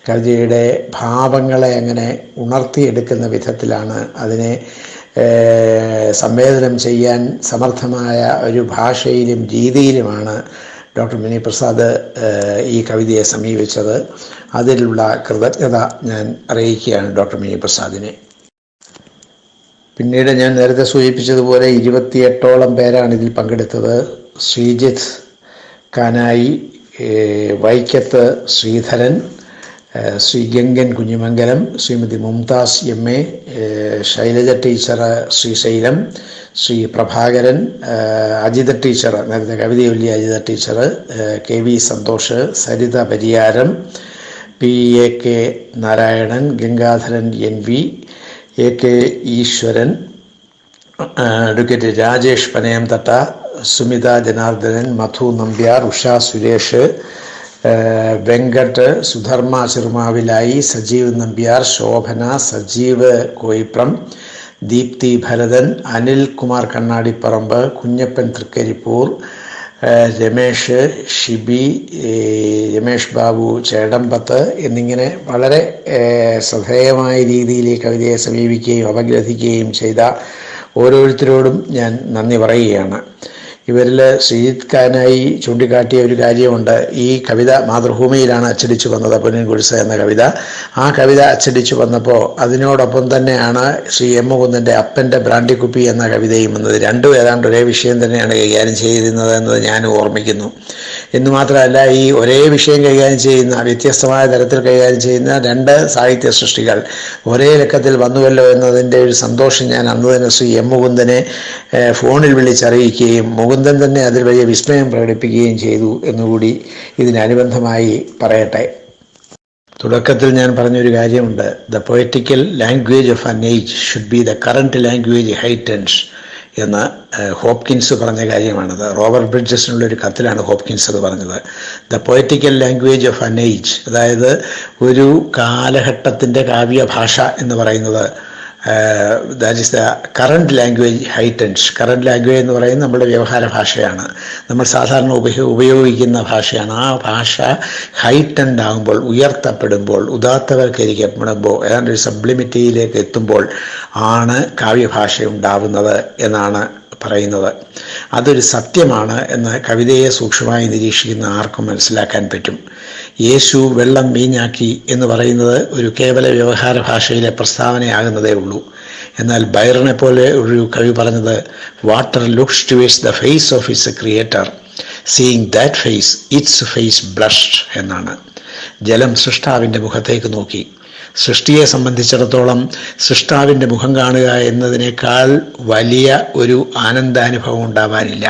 കവിതയുടെ ഭാവങ്ങളെ അങ്ങനെ ഉണർത്തിയെടുക്കുന്ന വിധത്തിലാണ്, അതിനെ സംവേദനം ചെയ്യാൻ സമർത്ഥമായ ഒരു ഭാഷയിലും രീതിയിലുമാണ് ഡോക്ടർ മിനി പ്രസാദ് ഈ കവിതയെ സമീപിച്ചത്. അതിലുള്ള കൃതജ്ഞത ഞാൻ അറിയിക്കുകയാണ് ഡോക്ടർ മിനി പ്രസാദിനെ. പിന്നീട് ഞാൻ നേരത്തെ സൂചിപ്പിച്ചതുപോലെ 28ഓളം പേരാണ് ഇതിൽ പങ്കെടുത്തത്. Sreejith Kanayi, Vaikkath Sreedharan, Shri Gangan Kunhimangalam, Shrimati Mumtaz MA, Shailaja teacher Srisailam, Shri Prabhakaran, Ajitha teacher നേരത്തെ കവിത ചൊല്ലിയ Ajitha teacher, KV Santhosh, Saritha Pariyaram, PAK Narayanan, Gangadharan NV, AK Eshwaran, advocate Rajesh Panayamthatta, Sumitha Janardhanan, Madhu Nambiar, Usha Suresh, Venkat, Sudharma Chirumavilayi, Sajeev Nambiar, Shobhana, Sajeev Koyipram, Deepthi Bharathan, Anil Kumar Kannadiparamba, Kunhappan Thrikaripur, Ramesh, Shibi, Ramesh Babu Chedampath എന്നിങ്ങനെ വളരെ ശ്രദ്ധേയമായ രീതിയിൽ ഈ കവിതയെ സമീപിക്കുകയും അപഗ്രഥിക്കുകയും ചെയ്ത ഓരോരുത്തരോടും ഞാൻ നന്ദി പറയുകയാണ്. ഇവരിൽ ശ്രീജിത്ത് ഖാനായി ചൂണ്ടിക്കാട്ടിയ ഒരു കാര്യമുണ്ട്. ഈ കവിത മാതൃഭൂമിയിലാണ് അച്ചടിച്ചു വന്നത്, പൊന്നിൻ കുരിശ് എന്ന കവിത. ആ കവിത അച്ചടിച്ചു വന്നപ്പോൾ അതിനോടൊപ്പം തന്നെയാണ് ശ്രീ M. മുകുന്ദൻ്റെ അപ്പൻ്റെ ബ്രാൻഡിക്കുപ്പി എന്ന കവിതയും വന്നത്. രണ്ടും ഏതാണ്ട് ഒരേ വിഷയം തന്നെയാണ് കൈകാര്യം ചെയ്തിരുന്നത് എന്നത് ഞാൻ ഓർമ്മിക്കുന്നു. എന്ന് മാത്രമല്ല, ഈ ഒരേ വിഷയം കൈകാര്യം ചെയ്യുന്ന, വ്യത്യസ്തമായ തരത്തിൽ കൈകാര്യം ചെയ്യുന്ന രണ്ട് സാഹിത്യ സൃഷ്ടികൾ ഒരേ ലക്കത്തിൽ വന്നുവല്ലോ എന്നതിൻ്റെ ഒരു സന്തോഷം ഞാൻ അന്ന് തന്നെ ശ്രീ M. മുകുന്ദനെ ഫോണിൽ വിളിച്ചറിയിക്കുകയും മുകുന്ദൻ തന്നെ അതിൽ വലിയ വിസ്മയം പ്രകടിപ്പിക്കുകയും ചെയ്തു എന്നുകൂടി ഇതിനനുബന്ധമായി പറയട്ടെ. തുടക്കത്തിൽ ഞാൻ പറഞ്ഞൊരു കാര്യമുണ്ട്, the poetical language of an age should be the current language heightens എന്ന് ഹോപ്കിൻസ് പറഞ്ഞ കാര്യമാണത്. റോബർട്ട് ബ്രിഡ്ജസിനുള്ളൊരു കത്തിലാണ് ഹോപ്കിൻസ് അത് പറഞ്ഞത്. The poetical language of an age, അതായത് ഒരു കാലഘട്ടത്തിൻ്റെ കാവ്യഭാഷ എന്ന് പറയുന്നത് that is the current language heightened. Current language എന്ന് പറയുന്നത് നമ്മുടെ വ്യവഹാര ഭാഷയാണ്, നമ്മൾ സാധാരണ ഉപയോഗിക്കുന്ന ഭാഷയാണ്. ആ ഭാഷ ഹൈറ്റൻഡ് ആകുമ്പോൾ, ഉയർത്തപ്പെടുമ്പോൾ, ഉദാത്തവൽക്കരിക്കപ്പെടുമ്പോൾ, ഏതാണ്ട് ഒരു സബ്ലിമിറ്റിയിലേക്ക് എത്തുമ്പോൾ ആണ് കാവ്യഭാഷ ഉണ്ടാവുന്നത് എന്നാണ് പറയുന്നത്. അതൊരു സത്യമാണ് എന്ന് കവിതയെ സൂക്ഷ്മമായി നിരീക്ഷിക്കുന്ന ആർക്കും മനസ്സിലാക്കാൻ പറ്റും. യേശു വെള്ളം വീഞ്ഞാക്കി എന്ന് പറയുന്നത് ഒരു കേവല വ്യവഹാര ഭാഷയിലെ പ്രസ്താവനയാകുന്നതേ ഉള്ളൂ. എന്നാൽ ബൈറനെ പോലെ ഒരു കവി പറഞ്ഞത്, water looks towards the face of its creator, seeing that face its face blushed എന്നാണ്. ജലം സൃഷ്ടാവിൻ്റെ മുഖത്തേക്ക് നോക്കി. സൃഷ്ടിയെ സംബന്ധിച്ചിടത്തോളം സൃഷ്ടാവിൻ്റെ മുഖം കാണുക എന്നതിനേക്കാൾ വലിയ ഒരു ആനന്ദാനുഭവം ഉണ്ടാവാനില്ല.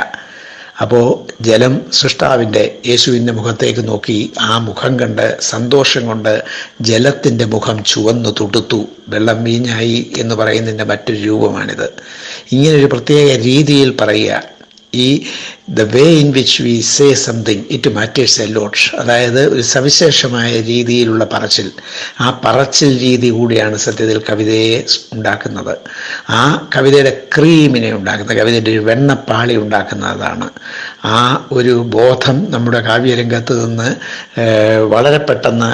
അപ്പോൾ ജലം സൃഷ്ടാവിൻ്റെ യേശുവിൻ്റെ മുഖത്തേക്ക് നോക്കി. ആ മുഖം കണ്ട് സന്തോഷം കൊണ്ട് ജലത്തിൻ്റെ മുഖം ചുവന്നു തുടുത്തു. വെള്ളം വീഞ്ഞായി എന്ന് പറയുന്നതിൻ്റെ മറ്റൊരു രൂപമാണിത്. ഇങ്ങനൊരു പ്രത്യേക രീതിയിൽ പറയുക. ഈ the way in which we say something it matters a lot. അതായത് ഒരു സവിശേഷമായ രീതിയിലുള്ള പറച്ചിൽ. ആ പറച്ചിൽ രീതി കൂടിയാണ് സത്യത്തിൽ കവിതയെ ഉണ്ടാക്കുന്നത്. ആ കവിതയുടെ ക്രീമിനെ ഉണ്ടാക്കുന്നത്, കവിതയുടെ ഒരു വെണ്ണപ്പാളി ഉണ്ടാക്കുന്നതാണ്. ആ ഒരു ബോധം നമ്മുടെ കാവ്യരംഗത്ത് നിന്ന് വളരെ പെട്ടെന്ന്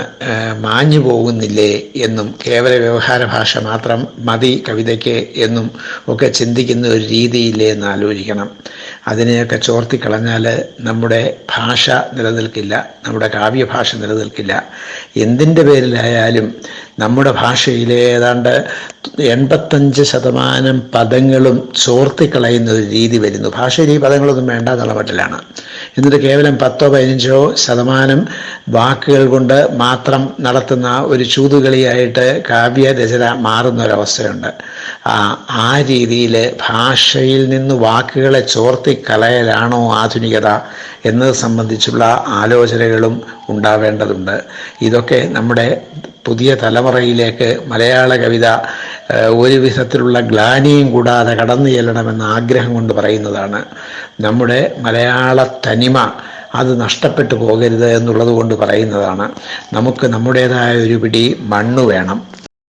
മാഞ്ഞു പോകുന്നില്ലേ എന്നും, കേവല വ്യവഹാര ഭാഷ മാത്രം മതി കവിതയ്ക്ക് എന്നും ഒക്കെ ചിന്തിക്കുന്ന ഒരു രീതിയില്ലേ എന്ന് ആലോചിക്കണം. അതിനെയൊക്കെ ചോർത്തിക്കളഞ്ഞാൽ നമ്മുടെ ഭാഷ നിലനിൽക്കില്ല, നമ്മുടെ കാവ്യഭാഷ നിലനിൽക്കില്ല. എന്തിൻ്റെ പേരിലായാലും നമ്മുടെ ഭാഷയിലെ ഏതാണ്ട് 85% പദങ്ങളും ചോർത്തിക്കളയുന്ന ഒരു രീതി വരുന്നു. ഭാഷയിൽ ഈ പദങ്ങളൊന്നും വേണ്ട എന്നുള്ള മട്ടിലാണ്. എന്നിട്ട് കേവലം 10-15% വാക്കുകൾ കൊണ്ട് മാത്രം നടത്തുന്ന ഒരു ചൂതുകളിയായിട്ട് കാവ്യരചന മാറുന്ന ഒരവസ്ഥയുണ്ട്. ആ രീതിയിൽ ഭാഷയിൽ നിന്ന് വാക്കുകളെ ചോർത്തിക്കളയലാണോ ആധുനികത എന്നത് സംബന്ധിച്ചുള്ള ആലോചനകളും ഉണ്ടാവേണ്ടതുണ്ട്. ഇതൊക്കെ നമ്മുടെ പുതിയ തലമുറയിലേക്ക് മലയാള കവിത ഒരു വിധത്തിലുള്ള ഗ്ലാനിയും കൂടാതെ കടന്നു ചെല്ലണമെന്ന ആഗ്രഹം കൊണ്ട് പറയുന്നതാണ്. നമ്മുടെ മലയാള തനിമ അത് നഷ്ടപ്പെട്ടു പോകരുത് എന്നുള്ളത് കൊണ്ട് പറയുന്നതാണ്. നമുക്ക് നമ്മുടേതായ ഒരു പിടി മണ്ണ് വേണം.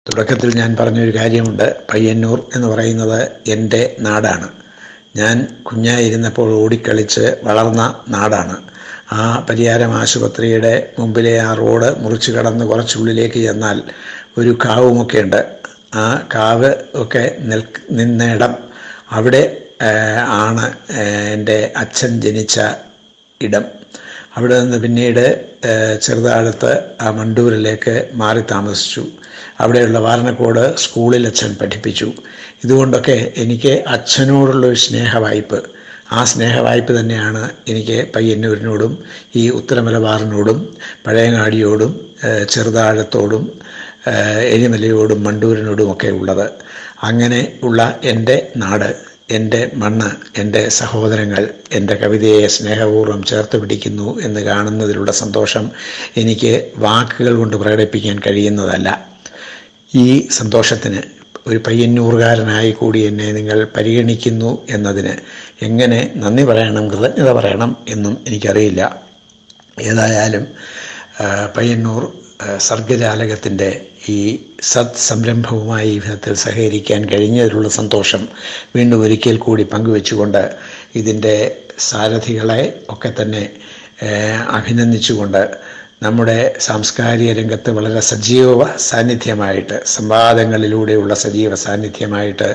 തുടക്കത്തിൽ ഞാൻ പറഞ്ഞൊരു കാര്യമുണ്ട്. പയ്യന്നൂർ എന്ന് പറയുന്നത് എൻ്റെ നാടാണ്. ഞാൻ കുഞ്ഞായിരുന്നപ്പോൾ ഓടിക്കളിച്ച് വളർന്ന നാടാണ്. ആ പരിയാരം ആശുപത്രിയുടെ മുമ്പിലെ ആ റോഡ് മുറിച്ച് കടന്ന് കുറച്ചുള്ളിലേക്ക് ചെന്നാൽ ഒരു കാവുമൊക്കെ ഉണ്ട്. ആ കാവ് ഒക്കെ നിന്നിടം അവിടെ ആണ് എൻ്റെ അച്ഛൻ ജനിച്ച ഇടം. അവിടെ നിന്ന് പിന്നീട് ചെറുതാഴത്ത് ആ മണ്ടൂരിലേക്ക് മാറി താമസിച്ചു. അവിടെയുള്ള വാരണക്കോട് സ്കൂളിൽ അച്ഛൻ പഠിപ്പിച്ചു. ഇതുകൊണ്ടൊക്കെ എനിക്ക് അച്ഛനോടുള്ളൊരു സ്നേഹവായ്പ്, ആ സ്നേഹവായ്പ തന്നെയാണ് എനിക്ക് പയ്യന്നൂരിനോടും ഈ ഉത്തരമലബാറിനോടും പഴയങ്ങാടിയോടും ചെറുതാഴത്തോടും എരിമലയോടും മണ്ടൂരിനോടും ഒക്കെ ഉള്ളത്. അങ്ങനെ ഉള്ള എൻ്റെ നാട്, എൻ്റെ മണ്ണ്, എൻ്റെ സഹോദരങ്ങൾ എൻ്റെ കവിതയെ സ്നേഹപൂർവ്വം ചേർത്ത് പിടിക്കുന്നു എന്ന് കാണുന്നതിലുള്ള സന്തോഷം എനിക്ക് വാക്കുകൾ കൊണ്ട് പ്രകടിപ്പിക്കാൻ കഴിയുന്നതല്ല. ഈ സന്തോഷത്തിന് ഒരു പയ്യന്നൂറുകാരനായി കൂടി എന്നെ നിങ്ങൾ പരിഗണിക്കുന്നു എന്നതിന് എങ്ങനെ നന്ദി പറയണം, കൃതജ്ഞത പറയണം എന്നും എനിക്കറിയില്ല. ഏതായാലും പയ്യന്നൂർ സർഗജാലകത്തിൻ്റെ ഈ സംരംഭവുമായി ഈ വിധത്തിൽ സഹകരിക്കാൻ കഴിഞ്ഞതിലുള്ള സന്തോഷം വീണ്ടും ഒരിക്കൽ കൂടി പങ്കുവെച്ചുകൊണ്ട് ഇതിൻ്റെ സാരഥികളെ ഒക്കെ തന്നെ അഭിനന്ദിച്ചുകൊണ്ട് നമ്മുടെ സാംസ്കാരിക രംഗത്ത് വളരെ സജീവ സാന്നിധ്യമായിട്ട്, സംവാദങ്ങളിലൂടെയുള്ള സജീവ സാന്നിധ്യമായിട്ട്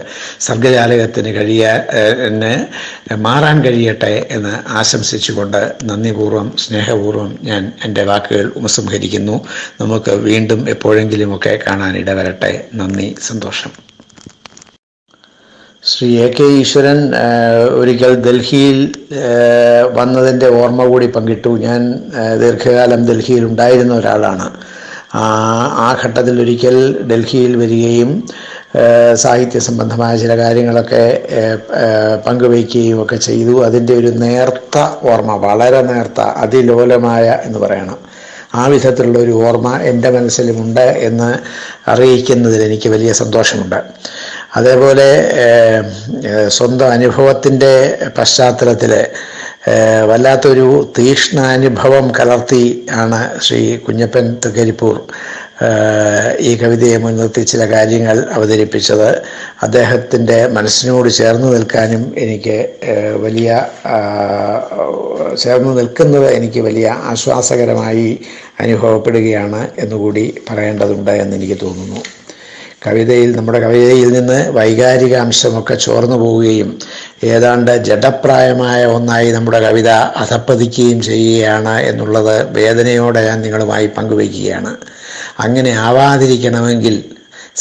സർഗജാലകത്തിന് മാറാൻ കഴിയട്ടെ എന്ന് ആശംസിച്ചുകൊണ്ട് നന്ദിപൂർവ്വം സ്നേഹപൂർവ്വം ഞാൻ എൻ്റെ വാക്കുകൾ ഉപസംഹരിക്കുന്നു. നമുക്ക് വീണ്ടും എപ്പോഴെങ്കിലുമൊക്കെ കാണാനിടവരട്ടെ. നന്ദി, സന്തോഷം. ശ്രീ AK ഈശ്വരൻ ഒരിക്കൽ ഡൽഹിയിൽ വന്നതിൻ്റെ ഓർമ്മ കൂടി പങ്കിട്ടു. ഞാൻ ദീർഘകാലം ഡൽഹിയിൽ ഉണ്ടായിരുന്ന ഒരാളാണ്. ആ ഘട്ടത്തിൽ ഒരിക്കൽ ഡൽഹിയിൽ വരികയും സാഹിത്യ സംബന്ധമായ ചില കാര്യങ്ങളൊക്കെ പങ്കുവയ്ക്കുകയും ഒക്കെ ചെയ്തു. അതിൻ്റെ ഒരു നേർത്ത ഓർമ്മ, വളരെ നേർത്ത, അതിലോലമായ എന്ന് പറയണം, ആ വിധത്തിലുള്ള ഒരു ഓർമ്മ എൻ്റെ മനസ്സിലുമുണ്ട് എന്ന് അറിയിക്കുന്നതിൽ എനിക്ക് വലിയ സന്തോഷമുണ്ട്. അതേപോലെ സ്വന്തം അനുഭവത്തിൻ്റെ പശ്ചാത്തലത്തിൽ വല്ലാത്തൊരു തീക്ഷ്ണാനുഭവം കലർത്തി ആണ് ശ്രീ കുഞ്ഞപ്പൻ തൃക്കരിപ്പൂർ ഈ കവിതയെ മുൻനിർത്തി ചില കാര്യങ്ങൾ അവതരിപ്പിച്ചത്. അദ്ദേഹത്തിൻ്റെ മനസ്സിനോട് ചേർന്ന് നിൽക്കാനും എനിക്ക് വലിയ ചേർന്ന് നിൽക്കുന്നത് എനിക്ക് വലിയ ആശ്വാസകരമായി അനുഭവപ്പെടുകയാണ് എന്നുകൂടി പറയേണ്ടതുണ്ട് എന്നെനിക്ക് തോന്നുന്നു. നമ്മുടെ കവിതയിൽ നിന്ന് വൈകാരിക അംശമൊക്കെ ചോർന്നു പോവുകയും ഏതാണ്ട് ജഡപ്രായമായ ഒന്നായി നമ്മുടെ കവിത അധപ്പതിക്കുകയും ചെയ്യുകയാണ് എന്നുള്ളത് വേദനയോടെ ഞാൻ നിങ്ങളുമായി പങ്കുവയ്ക്കുകയാണ്. അങ്ങനെ ആവാതിരിക്കണമെങ്കിൽ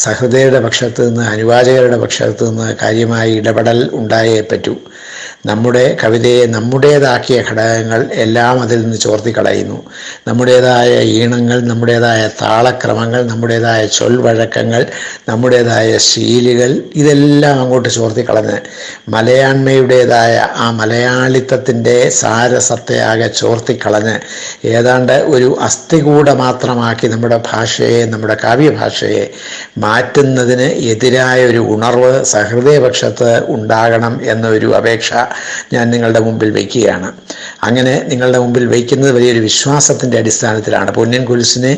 സഹൃദയരുടെ പക്ഷത്ത് നിന്ന്, അനുവാചകരുടെ പക്ഷത്ത് നിന്ന് കാര്യമായ ഇടപെടൽ ഉണ്ടായേ പറ്റൂ. നമ്മുടെ കവിതയെ നമ്മുടേതാക്കിയ ഘടകങ്ങൾ എല്ലാം അതിൽ നിന്ന് ചോർത്തിക്കളയുന്നു. നമ്മുടേതായ ഈണങ്ങൾ, നമ്മുടേതായ താളക്രമങ്ങൾ, നമ്മുടേതായ ചൊൽവഴക്കങ്ങൾ, നമ്മുടേതായ ശീലുകൾ, ഇതെല്ലാം അങ്ങോട്ട് ചോർത്തിക്കളഞ്ഞ് മലയാണ്മയുടേതായ ആ മലയാളിത്തത്തിൻ്റെ സാരസത്തെ ആകെ ചോർത്തിക്കളഞ്ഞ് ഏതാണ്ട് ഒരു അസ്ഥികൂട മാത്രമാക്കി നമ്മുടെ ഭാഷയെ, നമ്മുടെ കാവ്യഭാഷയെ മാറ്റുന്നതിന് എതിരായ ഒരു ഉണർവ് സഹൃദയപക്ഷത്ത് ഉണ്ടാകണം എന്നൊരു അപേക്ഷ ഞാൻ നിങ്ങളുടെ മുമ്പിൽ വയ്ക്കുകയാണ്. അങ്ങനെ നിങ്ങളുടെ മുമ്പിൽ വയ്ക്കുന്നത് വലിയൊരു വിശ്വാസത്തിൻ്റെ അടിസ്ഥാനത്തിലാണ്. പൊന്നിൻ കുരിശിനെ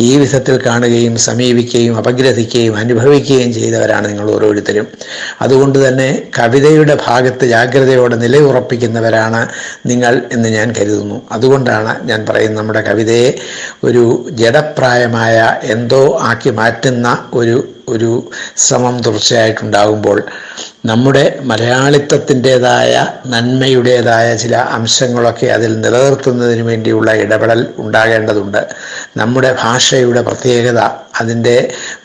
ഈ വിധത്തിൽ കാണുകയും സമീപിക്കുകയും അപഗ്രഥിക്കുകയും അനുഭവിക്കുകയും ചെയ്തവരാണ് നിങ്ങൾ ഓരോരുത്തരും. അതുകൊണ്ട് തന്നെ കവിതയുടെ ഭാഗത്ത് ജാഗ്രതയോടെ നിലയുറപ്പിക്കുന്നവരാണ് നിങ്ങൾ എന്ന് ഞാൻ കരുതുന്നു. അതുകൊണ്ടാണ് ഞാൻ പറയുന്നത്, നമ്മുടെ കവിതയെ ഒരു ജഡപ്രായമായ എന്തോ ആക്കി മാറ്റുന്ന ഒരു ശ്രമം തുടർച്ചയായിട്ടുണ്ടാകുമ്പോൾ നമ്മുടെ മലയാളിത്തത്തിൻ്റെതായ നന്മയുടേതായ ചില അംശങ്ങളൊക്കെ അതിൽ നിലനിർത്തുന്നതിന് വേണ്ടിയുള്ള ഇടപെടൽ ഉണ്ടാകേണ്ടതുണ്ട്. നമ്മുടെ ഭാഷയുടെ പ്രത്യേകത, അതിൻ്റെ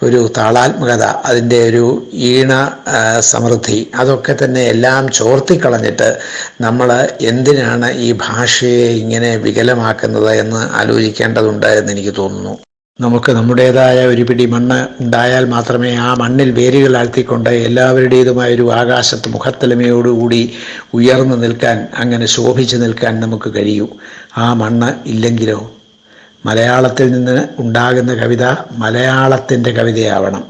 ഒരു താളാത്മകത, അതിൻ്റെ ഒരു ഈണ സമൃദ്ധി, അതൊക്കെ തന്നെ എല്ലാം ചോർത്തിക്കളഞ്ഞിട്ട് നമ്മൾ എന്തിനാണ് ഈ ഭാഷയെ ഇങ്ങനെ വികലമാക്കുന്നത് എന്ന് ആലോചിക്കേണ്ടതുണ്ട് എന്നെനിക്ക് തോന്നുന്നു. നമുക്ക് നമ്മുടേതായ ഒരു പിടി മണ്ണ് ഉണ്ടായാൽ മാത്രമേ ആ മണ്ണിൽ വേരുകൾ ആഴ്ത്തിക്കൊണ്ട് എല്ലാവരുടേതുമായൊരു ആകാശത്ത് മുഖത്തലമയോടുകൂടി ഉയർന്നു നിൽക്കാൻ, അങ്ങനെ ശോഭിച്ചു നിൽക്കാൻ നമുക്ക് കഴിയൂ. ആ മണ്ണ് ഇല്ലെങ്കിലോ? മലയാളത്തിൽ നിന്ന് ഉണ്ടാകുന്ന കവിത മലയാളത്തിൻ്റെ കവിതയാവണം.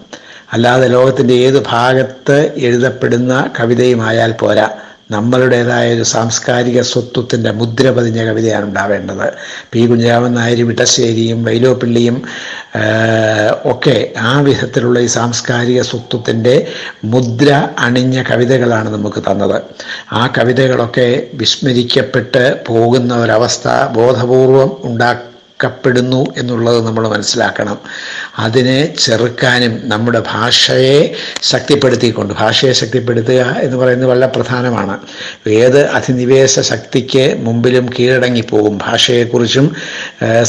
അല്ലാതെ ലോകത്തിൻ്റെ ഏത് ഭാഗത്ത് എഴുതപ്പെടുന്ന കവിതയുമായാൽ പോരാ. നമ്മളുടേതായ ഒരു സാംസ്കാരിക സ്വത്വത്തിൻ്റെ മുദ്ര പതിഞ്ഞ കവിതയാണ് ഉണ്ടാവേണ്ടത്. പി കുഞ്ഞാവൻ നായരും ഇടശ്ശേരിയും വൈലോപ്പിള്ളിയും ഒക്കെ ആ വിധത്തിലുള്ള ഈ സാംസ്കാരിക സ്വത്വത്തിൻ്റെ മുദ്ര അണിഞ്ഞ കവിതകളാണ് നമുക്ക് തന്നത്. ആ കവിതകളൊക്കെ വിസ്മരിക്കപ്പെട്ട് പോകുന്ന ഒരവസ്ഥ ബോധപൂർവം പ്പെടുന്നു എന്നുള്ളത് നമ്മൾ മനസ്സിലാക്കണം. അതിനെ ചെറുക്കാനും നമ്മുടെ ഭാഷയെ ശക്തിപ്പെടുത്തിക്കൊണ്ട്, ഭാഷയെ ശക്തിപ്പെടുത്തുക എന്ന് പറയുന്നത് വളരെ പ്രധാനമാണ്. ഏത് അധിനിവേശ ശക്തിക്ക് മുമ്പിലും കീഴടങ്ങിപ്പോകും. ഭാഷയെക്കുറിച്ചും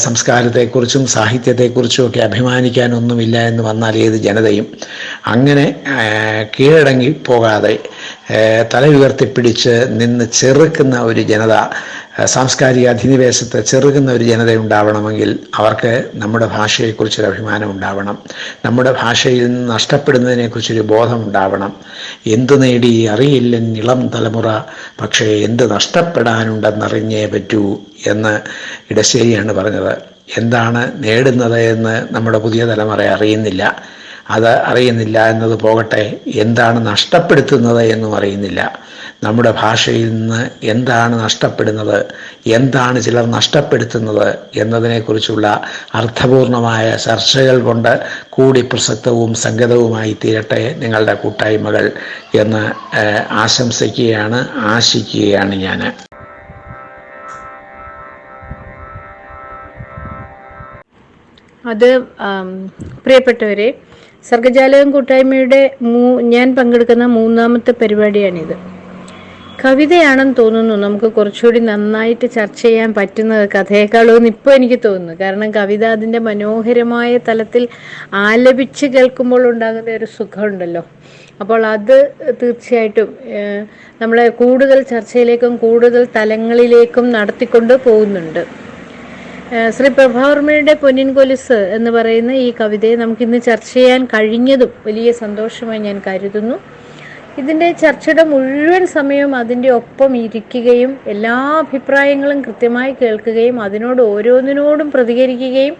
സംസ്കാരത്തെക്കുറിച്ചും സാഹിത്യത്തെക്കുറിച്ചും ഒക്കെ അഭിമാനിക്കാനൊന്നുമില്ല എന്ന് വന്നാൽ ഏത് ജനതയും അങ്ങനെ കീഴടങ്ങി പോകാതെ തല ഉയർത്തിപ്പിടിച്ച് നിന്ന് ചെറുക്കുന്ന ഒരു ജനത, സാംസ്കാരിക അധിനിവേശത്തെ ചെറുക്കുന്ന ഒരു ജനത ഉണ്ടാവണമെങ്കിൽ അവർക്ക് നമ്മുടെ ഭാഷയെക്കുറിച്ചൊരു അഭിമാനം ഉണ്ടാവണം. നമ്മുടെ ഭാഷയിൽ നിന്ന് നഷ്ടപ്പെടുന്നതിനെക്കുറിച്ചൊരു ബോധം ഉണ്ടാവണം. എന്തു നേടി അറിയില്ലെൻ ഇളം തലമുറ, പക്ഷേ എന്ത് നഷ്ടപ്പെടാനുണ്ടെന്നറിഞ്ഞേ പറ്റൂ എന്ന് ഇടശ്ശേരിയാണ് പറഞ്ഞത്. എന്താണ് നേടുന്നത് എന്ന് നമ്മുടെ പുതിയ തലമുറ അറിയുന്നില്ല. അത് അറിയുന്നില്ല എന്നത് പോകട്ടെ, എന്താണ് നഷ്ടപ്പെടുത്തുന്നത് എന്നും അറിയുന്നില്ല. നമ്മുടെ ഭാഷയിൽ നിന്ന് എന്താണ് നഷ്ടപ്പെടുന്നത്, എന്താണ് ചിലർ നഷ്ടപ്പെടുത്തുന്നത് എന്നതിനെക്കുറിച്ചുള്ള അർത്ഥപൂർണമായ ചർച്ചകൾ കൊണ്ട് കൂടി പ്രസക്തവും സംഗതവുമായി തീരട്ടെ നിങ്ങളുടെ കൂട്ടായ്മകൾ എന്ന് ആശംസിക്കുകയാണ്, ആശിക്കുകയാണ് ഞാൻ. അത് പ്രിയപ്പെട്ടവരെ, സർഗജാലകം കൂട്ടായ്മയുടെ ഞാൻ പങ്കെടുക്കുന്ന 3ാമത്തെ പരിപാടിയാണിത്. കവിതയാണെന്ന് തോന്നുന്നു നമുക്ക് കുറച്ചുകൂടി നന്നായിട്ട് ചർച്ച ചെയ്യാൻ പറ്റുന്നത് കഥയെക്കാളും ഇപ്പോൾ എനിക്ക് തോന്നുന്നു. കാരണം കവിത അതിൻ്റെ മനോഹരമായ തലത്തിൽ ആലപിച്ച് കേൾക്കുമ്പോൾ ഉണ്ടാകുന്ന ഒരു സുഖമുണ്ടല്ലോ. അപ്പോൾ അത് തീർച്ചയായിട്ടും നമ്മളെ കൂടുതൽ ചർച്ചയിലേക്കും കൂടുതൽ തലങ്ങളിലേക്കും നടത്തിക്കൊണ്ട് പോകുന്നുണ്ട്. ശ്രീ പ്രഭാവർമ്മയുടെ പൊന്നിൻ കൊലുസ് എന്ന് പറയുന്ന ഈ കവിതയെ നമുക്കിന്ന് ചർച്ച ചെയ്യാൻ കഴിഞ്ഞതും വലിയ സന്തോഷമായി ഞാൻ കരുതുന്നു. ഇതിൻ്റെ ചർച്ചയുടെ മുഴുവൻ സമയവും അതിൻ്റെ ഒപ്പം ഇരിക്കുകയും എല്ലാ അഭിപ്രായങ്ങളും കൃത്യമായി കേൾക്കുകയും അതിനോട് ഓരോന്നിനോടും പ്രതികരിക്കുകയും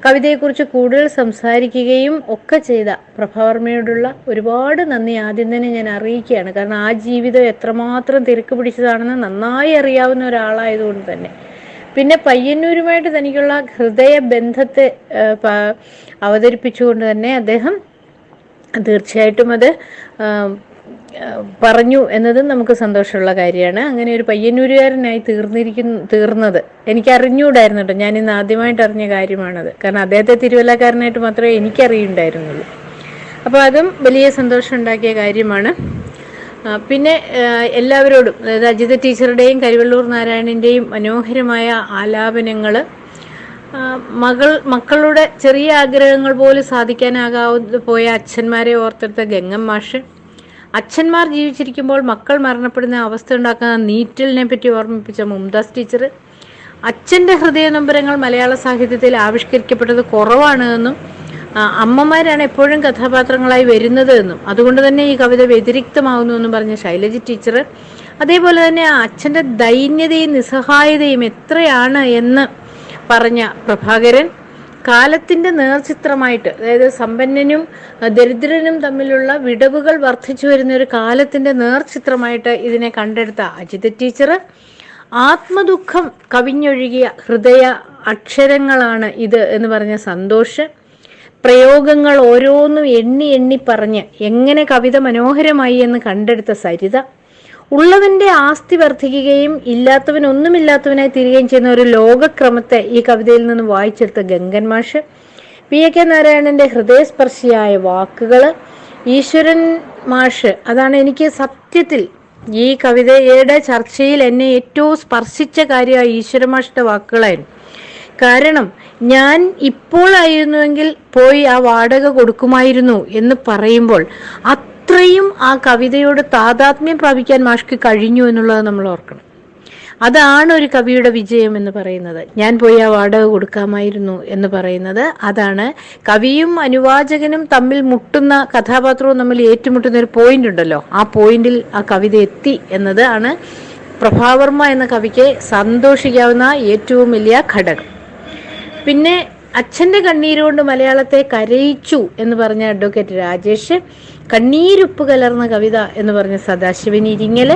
കവിതയെക്കുറിച്ച് കൂടുതൽ സംസാരിക്കുകയും ഒക്കെ ചെയ്ത പ്രഭാവർമ്മയോടുള്ള ഒരുപാട് നന്ദി ആദ്യം തന്നെ ഞാൻ അറിയിക്കുകയാണ്. കാരണം ആ ജീവിതം എത്രമാത്രം തിരക്ക് പിടിച്ചതാണെന്ന് നന്നായി അറിയാവുന്ന ഒരാളായതുകൊണ്ട് തന്നെ പിന്നെ പയ്യന്നൂരുമായിട്ട് തനിക്കുള്ള ഹൃദയബന്ധത്തെ അവതരിപ്പിച്ചുകൊണ്ട് തന്നെ അദ്ദേഹം തീർച്ചയായിട്ടും അത് പറഞ്ഞു എന്നതും നമുക്ക് സന്തോഷമുള്ള കാര്യമാണ്. അങ്ങനെ ഒരു പയ്യന്നൂരുകാരനായി തീർന്നത് എനിക്ക് അറിഞ്ഞുകൂടായിരുന്നു കേട്ടോ. ഞാൻ ഇന്ന് ആദ്യമായിട്ട് അറിഞ്ഞ കാര്യമാണത്. കാരണം അദ്ദേഹത്തെ തിരുവല്ലക്കാരനായിട്ട് മാത്രമേ എനിക്കറിയുണ്ടായിരുന്നുള്ളൂ. അപ്പോൾ അതും വലിയ സന്തോഷം ഉണ്ടാക്കിയ കാര്യമാണ്. പിന്നെ എല്ലാവരോടും, അതായത് അജിത ടീച്ചറുടെയും കരിവള്ളൂർ നാരായണൻ്റെയും മനോഹരമായ ആലാപനങ്ങൾ, മക്കളുടെ ചെറിയ ആഗ്രഹങ്ങൾ പോലും സാധിക്കാനാകാതെ പോയ അച്ഛന്മാരെ ഓർത്തെടുത്ത ഗംഗം മാഷ്, അച്ഛന്മാർ ജീവിച്ചിരിക്കുമ്പോൾ മക്കൾ മരണപ്പെടുന്ന അവസ്ഥ ഉണ്ടാക്കുന്ന നീറ്റലിനെ പറ്റി ഓർമ്മിപ്പിച്ച മുംതാസ് ടീച്ചർ, അച്ഛൻ്റെ ഹൃദയനൊമ്പരങ്ങൾ മലയാള സാഹിത്യത്തിൽ ആവിഷ്കരിക്കപ്പെട്ടത് കുറവാണ് എന്നും അമ്മമാരാണ് എപ്പോഴും കഥാപാത്രങ്ങളായി വരുന്നത് എന്നും അതുകൊണ്ട് തന്നെ ഈ കവിത വ്യതിരിക്തമാകുന്നു എന്നും പറഞ്ഞ ശൈലജ ടീച്ചർ, അതേപോലെ തന്നെ ആ അച്ഛൻ്റെ ദൈന്യതയും നിസ്സഹായതയും എത്രയാണ് എന്ന് പറഞ്ഞ പ്രഭാകരൻ, കാലത്തിൻ്റെ നേർചിത്രമായിട്ട്, അതായത് സമ്പന്നനും ദരിദ്രനും തമ്മിലുള്ള വിടവുകൾ വർദ്ധിച്ചു വരുന്ന ഒരു കാലത്തിൻ്റെ നേർചിത്രമായിട്ട് ഇതിനെ കണ്ടെടുത്ത അജിത ടീച്ചർ, ആത്മദുഃഖം കവിഞ്ഞൊഴുകിയ ഹൃദയ അക്ഷരങ്ങളാണ് ഇത് എന്ന് പറഞ്ഞ സന്തോഷ്, പ്രയോഗങ്ങൾ ഓരോന്നും എണ്ണി എണ്ണി പറഞ്ഞ് എങ്ങനെ കവിത മനോഹരമായി എന്ന് കണ്ടെടുത്ത സരിത, ഉള്ളവന്റെ ആസ്തി വർദ്ധിക്കുകയും ഇല്ലാത്തവനൊന്നുമില്ലാത്തവനായി തീരുകയും ചെയ്യുന്ന ഒരു ലോകക്രമത്തെ ഈ കവിതയിൽ നിന്ന് വായിച്ചെടുത്ത ഗംഗൻ മാഷ്, പി.കെ. നാരായണന്റെ ഹൃദയസ്പർശിയായ വാക്കുകൾ, ഈശ്വരൻ മാഷ്, അതാണ് എനിക്ക് സത്യത്തിൽ ഈ കവിതയുടെ ചർച്ചയിൽ എന്നെ ഏറ്റവും സ്പർശിച്ച കാര്യം ഈശ്വരൻ മാഷിന്റെ വാക്കുകളായിരുന്നു. കാരണം ഞാൻ ഇപ്പോഴായിരുന്നുവെങ്കിൽ പോയി ആ വാടക കൊടുക്കുമായിരുന്നു എന്ന് പറയുമ്പോൾ അത്രയും ആ കവിതയോട് താതാത്മ്യം പ്രാപിക്കാൻ മാഷ്ക്ക് കഴിഞ്ഞു എന്നുള്ളത് നമ്മൾ ഓർക്കണം. അതാണ് ഒരു കവിയുടെ വിജയം എന്ന് പറയുന്നത്. ഞാൻ പോയി ആ വാടക കൊടുക്കാമായിരുന്നു എന്ന് പറയുന്നത് അതാണ്. കവിയും അനുവാചകനും തമ്മിൽ മുട്ടുന്ന, കഥാപാത്രവും തമ്മിൽ ഏറ്റുമുട്ടുന്ന ഒരു പോയിന്റ് ഉണ്ടല്ലോ, ആ പോയിന്റിൽ ആ കവിത എത്തി എന്നതാണ് പ്രഭാവർമ്മ എന്ന കവിക്ക് സന്തോഷിക്കാവുന്ന ഏറ്റവും വലിയ ഘടകം. പിന്നെ അച്ഛൻ്റെ കണ്ണീരുകൊണ്ട് മലയാളത്തെ കരയിച്ചു എന്ന് പറഞ്ഞ അഡ്വക്കേറ്റ് രാജേഷ്, കണ്ണീരുപ്പ് കലർന്ന കവിത എന്ന് പറഞ്ഞ സദാശിവൻ ഇരിങ്ങല്,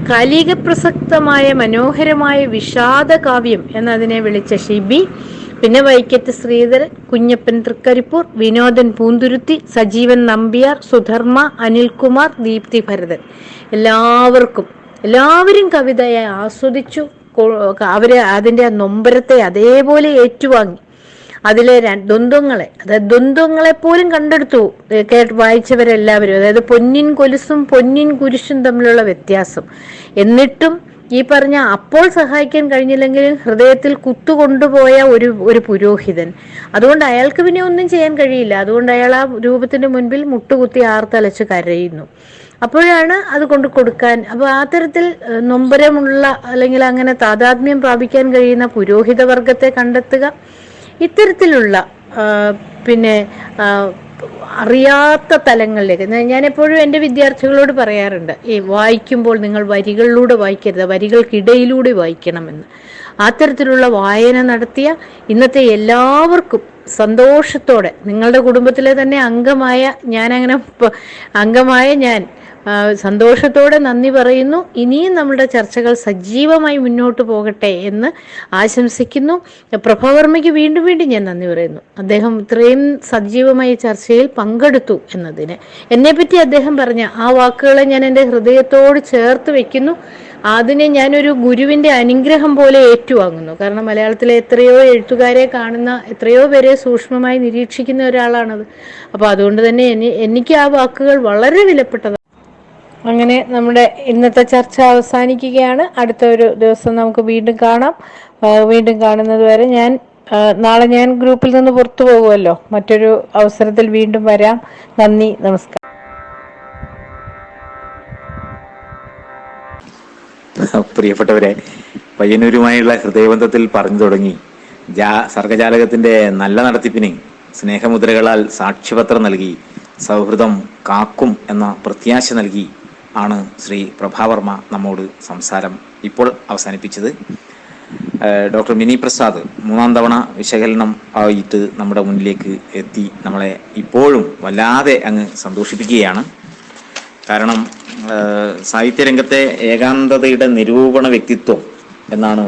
കാലിക പ്രസക്തമായ മനോഹരമായ വിഷാദ കാവ്യം എന്നതിനെ വിളിച്ച ഷിബി, പിന്നെ വൈക്കത്ത് ശ്രീധരൻ, കുഞ്ഞപ്പൻ തൃക്കരിപ്പൂർ, വിനോദൻ പൂന്തുരുത്തി, സജീവൻ നമ്പ്യാർ, സുധർമ്മ, അനിൽകുമാർ, ദീപ്തി ഭരതൻ, എല്ലാവരും കവിതയെ ആസ്വദിച്ചു. അവര് അതിൻ്റെ ആ നൊമ്പരത്തെ അതേപോലെ ഏറ്റുവാങ്ങി. അതിലെ ദ്വന്ദ്വങ്ങളെ പോലും കണ്ടെടുത്തു വായിച്ചവരെല്ലാവരും. അതായത് പൊന്നിൻ കൊലുസും പൊന്നിൻ കുരിശും തമ്മിലുള്ള വ്യത്യാസം. എന്നിട്ടും ഈ പറഞ്ഞ അപ്പോൾ സഹായിക്കാൻ കഴിഞ്ഞില്ലെങ്കിലും ഹൃദയത്തിൽ കുത്തുകൊണ്ടുപോയ ഒരു പുരോഹിതൻ, അതുകൊണ്ട് അയാൾക്ക് പിന്നെ ഒന്നും ചെയ്യാൻ കഴിയില്ല. അതുകൊണ്ട് അയാൾ ആ രൂപത്തിന്റെ മുൻപിൽ മുട്ടുകുത്തി ആർത്തലച്ച് കരയുന്നു. അപ്പോഴാണ് അത് കൊണ്ട് കൊടുക്കാൻ. അപ്പോൾ ആ തരത്തിൽ നൊമ്പരമുള്ള അല്ലെങ്കിൽ അങ്ങനെ താതാത്മ്യം പ്രാപിക്കാൻ കഴിയുന്ന പുരോഹിത വർഗത്തെ കണ്ടെത്തുക, ഇത്തരത്തിലുള്ള പിന്നെ അറിയാത്ത തലങ്ങളിലേക്ക്. ഞാൻ എപ്പോഴും എൻ്റെ വിദ്യാർത്ഥികളോട് പറയാറുണ്ട്, ഈ വായിക്കുമ്പോൾ നിങ്ങൾ വരികളിലൂടെ വായിക്കരുത്, വരികൾക്കിടയിലൂടെ വായിക്കണമെന്ന്. ആ തരത്തിലുള്ള വായന നടത്തിയ ഇന്നത്തെ എല്ലാവർക്കും സന്തോഷത്തോടെ, നിങ്ങളുടെ കുടുംബത്തിലെ തന്നെ അംഗമായ ഞാൻ സന്തോഷത്തോടെ നന്ദി പറയുന്നു. ഇനിയും നമ്മുടെ ചർച്ചകൾ സജീവമായി മുന്നോട്ട് പോകട്ടെ എന്ന് ആശംസിക്കുന്നു. പ്രഭാവർമ്മയ്ക്ക് വീണ്ടും ഞാൻ നന്ദി പറയുന്നു. അദ്ദേഹം ഇത്രയും സജീവമായി ചർച്ചയിൽ പങ്കെടുത്തു എന്നതിന്. എന്നെപ്പറ്റി അദ്ദേഹം പറഞ്ഞ ആ വാക്കുകളെ ഞാൻ എൻ്റെ ഹൃദയത്തോട് ചേർത്ത് വെക്കുന്നു. അതിനെ ഞാനൊരു ഗുരുവിൻ്റെ അനുഗ്രഹം പോലെ ഏറ്റുവാങ്ങുന്നു. കാരണം മലയാളത്തിലെ എത്രയോ എഴുത്തുകാരെ കാണുന്ന, എത്രയോ പേരെ സൂക്ഷ്മമായി നിരീക്ഷിക്കുന്ന ഒരാളാണത്. അപ്പോൾ അതുകൊണ്ട് തന്നെ എനിക്ക് ആ വാക്കുകൾ വളരെ വിലപ്പെട്ടതാണ്. അങ്ങനെ നമ്മുടെ ഇന്നത്തെ ചർച്ച അവസാനിക്കുകയാണ്. അടുത്ത ഒരു ദിവസം നമുക്ക് വീണ്ടും കാണാം. വീണ്ടും കാണുന്നത് വരെ നാളെ ഞാൻ ഗ്രൂപ്പിൽ നിന്ന് പുറത്തു പോകുമല്ലോ. മറ്റൊരു അവസരത്തിൽ വീണ്ടും വരാം. നന്ദി, നമസ്കാരം. പ്രിയപ്പെട്ടവരെ, പയ്യന്നൂരുമായുള്ള ഹൃദയബന്ധത്തിൽ പറഞ്ഞു തുടങ്ങി സർഗജാലകത്തിന്റെ നല്ല നടത്തിപ്പിന് സ്നേഹമുദ്രകളാൽ സാക്ഷ്യപത്രം നൽകി സൗഹൃദം കാക്കും എന്ന പ്രത്യാശ നൽകി ആണ് ശ്രീ പ്രഭാവർമ്മ നമ്മോട് സംസാരം ഇപ്പോൾ അവസാനിപ്പിച്ചത്. ഡോക്ടർ മിനി പ്രസാദ് 3-ാം തവണ വിശകലനം ആയിട്ട് നമ്മുടെ മുന്നിലേക്ക് എത്തി നമ്മളെ ഇപ്പോഴും വല്ലാതെ അങ്ങ് സന്തോഷിപ്പിക്കുകയാണ്. കാരണം സാഹിത്യരംഗത്തെ ഏകാന്തതയുടെ നിരൂപണ വ്യക്തിത്വം എന്നാണ്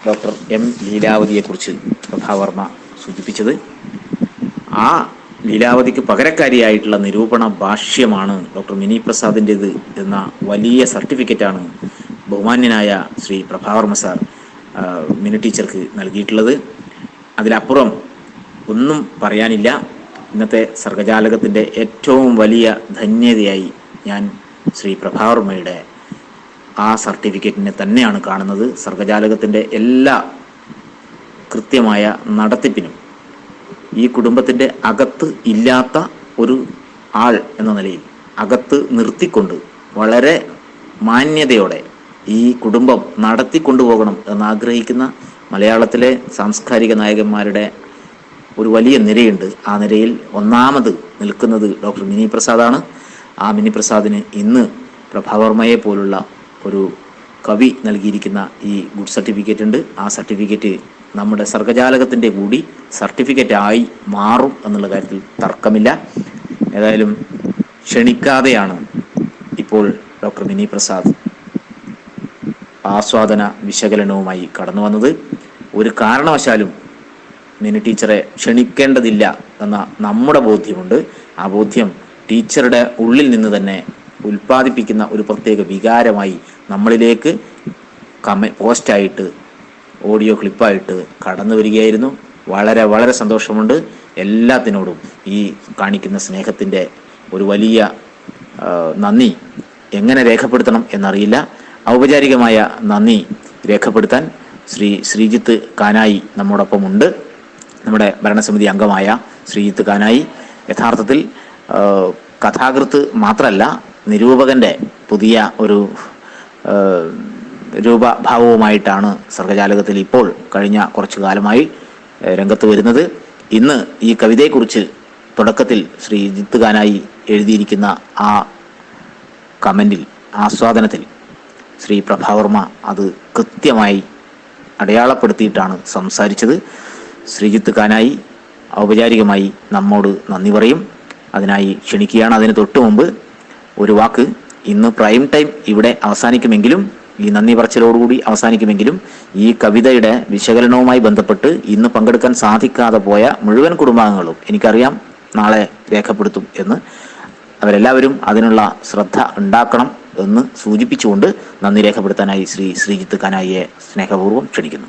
ഡോക്ടർ എം ലീലാവതിയെക്കുറിച്ച് പ്രഭാവർമ്മ സൂചിപ്പിച്ചത്. ആ ലീലാവതിക്ക് പകരക്കാരിയായിട്ടുള്ള നിരൂപണ ഭാഷ്യമാണ് ഡോക്ടർ മിനി പ്രസാദിൻ്റേത് എന്ന വലിയ സർട്ടിഫിക്കറ്റാണ് ബഹുമാന്യനായ ശ്രീ പ്രഭാവർമ്മ സാർ മിനി ടീച്ചർക്ക് നൽകിയിട്ടുള്ളത്. അതിലപ്പുറം ഒന്നും പറയാനില്ല. ഇന്നത്തെ സർഗജാലകത്തിൻ്റെ ഏറ്റവും വലിയ ധന്യതയായി ഞാൻ ശ്രീ പ്രഭാവർമ്മയുടെ ആ സർട്ടിഫിക്കറ്റിനെ തന്നെയാണ് കാണുന്നത്. സർഗജാലകത്തിൻ്റെ എല്ലാ കൃത്യമായ നടത്തിപ്പിനും ഈ കുടുംബത്തിൻ്റെ അകത്ത് ഇല്ലാത്ത ഒരു ആൾ എന്ന നിലയിൽ അകത്ത് നിർത്തിക്കൊണ്ട് വളരെ മാന്യതയോടെ ഈ കുടുംബം നടത്തിക്കൊണ്ടുപോകണം എന്നാഗ്രഹിക്കുന്ന മലയാളത്തിലെ സാംസ്കാരിക നായകന്മാരുടെ ഒരു വലിയ നിരയുണ്ട്. ആ നിരയിൽ ഒന്നാമത് നിൽക്കുന്നത് ഡോക്ടർ മിനി പ്രസാദാണ്. ആ മിനി പ്രസാദിന് ഇന്ന് പ്രഭാവർമ്മയെ പോലുള്ള ഒരു കവി നൽകിയിരിക്കുന്ന ഈ ഗുഡ് സർട്ടിഫിക്കറ്റ് ഉണ്ട്. ആ സർട്ടിഫിക്കറ്റ് നമ്മുടെ സർഗജാലകത്തിൻ്റെ കൂടി സർട്ടിഫിക്കറ്റായി മാറും എന്നുള്ള കാര്യത്തിൽ തർക്കമില്ല. ഏതായാലും ക്ഷണിക്കാതെയാണ് ഇപ്പോൾ ഡോക്ടർ മിനി പ്രസാദ് ആസ്വാദന വിശകലനവുമായി കടന്നു വന്നത്. ഒരു കാരണവശാലും മിനി ടീച്ചറെ ക്ഷണിക്കേണ്ടതില്ല എന്ന നമ്മുടെ ബോധ്യമുണ്ട്. ആ ബോധ്യം ടീച്ചറുടെ ഉള്ളിൽ നിന്ന് തന്നെ ഉൽപ്പാദിപ്പിക്കുന്ന ഒരു പ്രത്യേക വികാരമായി നമ്മളിലേക്ക് പോസ്റ്റായിട്ട് ഓഡിയോ ക്ലിപ്പായിട്ട് കടന്നു വരികയായിരുന്നു. വളരെ വളരെ സന്തോഷമുണ്ട്. എല്ലാത്തിനോടും ഈ കാണിക്കുന്ന സ്നേഹത്തിൻ്റെ ഒരു വലിയ നന്ദി എങ്ങനെ രേഖപ്പെടുത്തണം എന്നറിയില്ല. ഔപചാരികമായ നന്ദി രേഖപ്പെടുത്താൻ ശ്രീജിത്ത് കാനായി നമ്മോടൊപ്പമുണ്ട്. നമ്മുടെ ഭരണസമിതി അംഗമായ ശ്രീജിത്ത് കാനായി യഥാർത്ഥത്തിൽ കഥാകൃത്ത് മാത്രമല്ല, നിരൂപകൻ്റെ പുതിയ ഒരു രൂപഭാവവുമായിട്ടാണ് സർഗജാലകത്തിൽ ഇപ്പോൾ കഴിഞ്ഞ കുറച്ചു കാലമായി രംഗത്ത് വരുന്നത്. ഇന്ന് ഈ കവിതയെക്കുറിച്ച് തുടക്കത്തിൽ ശ്രീജിത്ത് കാനായി എഴുതിയിരിക്കുന്ന ആ കമൻറ്റിൽ, ആസ്വാദനത്തിൽ ശ്രീ പ്രഭാവർമ്മ അത് കൃത്യമായി അടയാളപ്പെടുത്തിയിട്ടാണ് സംസാരിച്ചത്. ശ്രീജിത്ത് കാനായി ഔപചാരികമായി നമ്മോട് നന്ദി പറയും. അതിനായി ക്ഷണിക്കുകയാണ്. അതിന് തൊട്ടു മുമ്പ് ഒരു വാക്ക്, ഇന്ന് പ്രൈം ടൈം ഇവിടെ അവസാനിക്കുമെങ്കിലും, ഈ നന്ദി പറച്ചിലോടുകൂടി അവസാനിക്കുമെങ്കിലും, ഈ കവിതയുടെ വിശകലനവുമായി ബന്ധപ്പെട്ട് ഇന്ന് പങ്കെടുക്കാൻ സാധിക്കാതെ പോയ മുഴുവൻ കുടുംബാംഗങ്ങളും എനിക്കറിയാം നാളെ രേഖപ്പെടുത്തും എന്ന്. അവരെല്ലാവരും അതിനുള്ള ശ്രദ്ധ ഉണ്ടാക്കണം എന്ന് സൂചിപ്പിച്ചുകൊണ്ട് നന്ദി രേഖപ്പെടുത്താനായി ശ്രീജിത്ത് കാനായിയെ സ്നേഹപൂർവ്വം ക്ഷണിക്കുന്നു.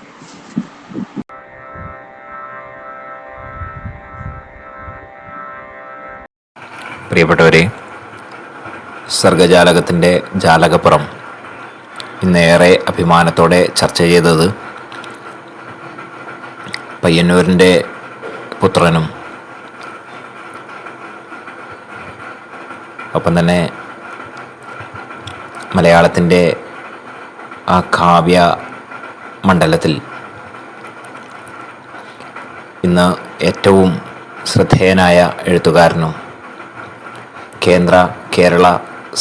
പ്രിയപ്പെട്ടവരെ, സർഗജാലകത്തിൻ്റെ ജാലകപ്പുറം ഇന്നേറെ അഭിമാനത്തോടെ ചർച്ച ചെയ്തത് പയ്യന്നൂരിൻ്റെ പുത്രനും ഒപ്പം തന്നെ മലയാളത്തിൻ്റെ ആ കാവ്യ മണ്ഡലത്തിൽ ഇന്ന് ഏറ്റവും ശ്രദ്ധേയനായ എഴുത്തുകാരനും കേരള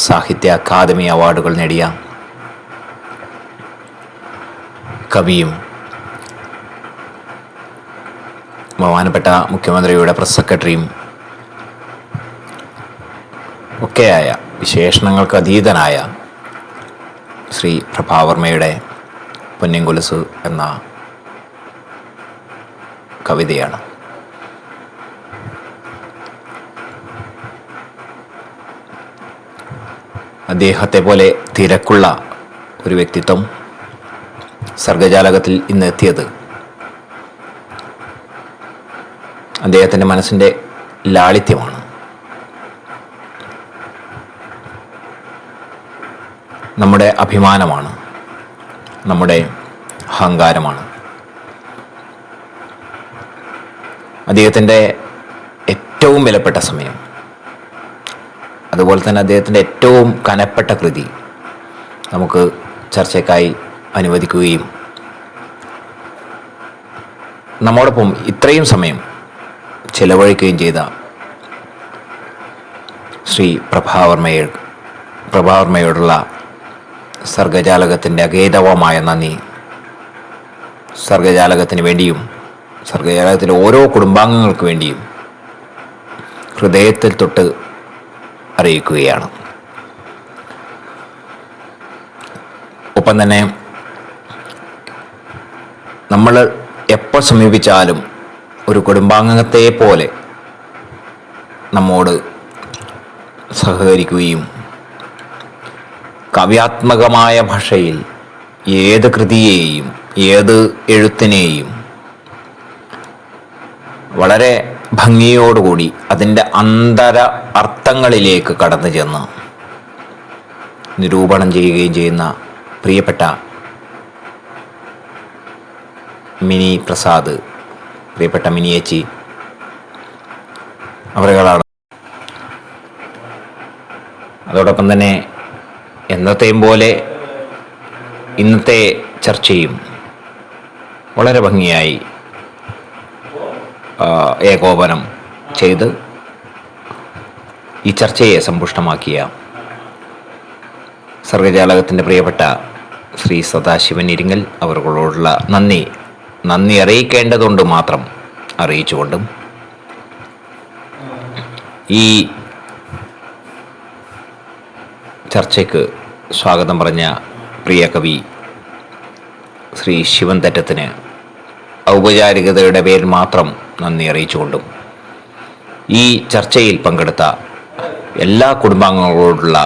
സാഹിത്യ അക്കാദമി അവാർഡുകൾ നേടിയ കവിയും ബഹുമാനപ്പെട്ട മുഖ്യമന്ത്രിയുടെ പ്രസ് സെക്രട്ടറിയും ഒക്കെയായ, വിശേഷണങ്ങൾക്ക് അതീതനായ ശ്രീ പ്രഭാവർമ്മയുടെ പൊന്നിൻ കൊലുസ് എന്ന കവിതയാണ്. അദ്ദേഹത്തെ പോലെ തിരക്കുള്ള ഒരു വ്യക്തിത്വം സർഗജാലകത്തിൽ ഇന്ന് എത്തിയത് അദ്ദേഹത്തിൻ്റെ മനസ്സിൻ്റെ ലാളിത്യമാണ്. നമ്മുടെ അഭിമാനമാണ്, നമ്മുടെ അഹങ്കാരമാണ്. അദ്ദേഹത്തിൻ്റെ ഏറ്റവും വിലപ്പെട്ട സമയം, അതുപോലെ തന്നെ അദ്ദേഹത്തിൻ്റെ ഏറ്റവും കനപ്പെട്ട കൃതി നമുക്ക് ചർച്ചയ്ക്കായി അനുവദിക്കുകയും നമ്മോടൊപ്പം ഇത്രയും സമയം ചെലവഴിക്കുകയും ചെയ്ത ശ്രീ പ്രഭാവർമ്മയോടുള്ള സർഗജാലകത്തിൻ്റെ അഗേതവമായ നന്ദി സർഗജാലകത്തിന് വേണ്ടിയും സർഗജാലകത്തിലെ ഓരോ കുടുംബാംഗങ്ങൾക്ക് വേണ്ടിയും ഹൃദയത്തിൽ തൊട്ട് അറിയിക്കുകയാണ്. ഒപ്പം തന്നെ നമ്മൾ എപ്പോൾ സമീപിച്ചാലും ഒരു കുടുംബാംഗത്തെ പോലെ നമ്മോട് സഹകരിക്കുകയും കാവ്യാത്മകമായ ഭാഷയിൽ ഏത് കൃതിയെയും ഏത് എഴുത്തിനെയും വളരെ ഭംഗിയോടുകൂടി അതിൻ്റെ അന്തര അർത്ഥങ്ങളിലേക്ക് കടന്നു ചെന്ന് നിരൂപണം ചെയ്യുകയും ചെയ്യുന്ന പ്രിയപ്പെട്ട മിനി പ്രസാദ്, പ്രിയപ്പെട്ട മിനിയേച്ചി അവരുകളാണ്. അതോടൊപ്പം തന്നെ എന്നത്തെയും പോലെ ഇന്നത്തെ ചർച്ചയും വളരെ ഭംഗിയായി ഏകോപനം ചെയ്ത് ഈ ചർച്ചയെ സമ്പുഷ്ടമാക്കിയ സർഗജാലകത്തിൻ്റെ പ്രിയപ്പെട്ട ശ്രീ സദാശിവൻ ഇരിങ്ങൽ അവർകളോടുള്ള നന്ദി അറിയിക്കേണ്ടതുണ്ട് മാത്രം അറിയിച്ചുകൊണ്ടും ഈ ചർച്ചയ്ക്ക് സ്വാഗതം പറഞ്ഞ പ്രിയ കവി ശ്രീ ശിവൻ തെറ്റത്തിന് ഔപചാരികതയുടെ പേരിൽ മാത്രം നന്ദി അറിയിച്ചുകൊണ്ടും ഈ ചർച്ചയിൽ പങ്കെടുത്ത എല്ലാ കുടുംബാംഗങ്ങളോടുള്ള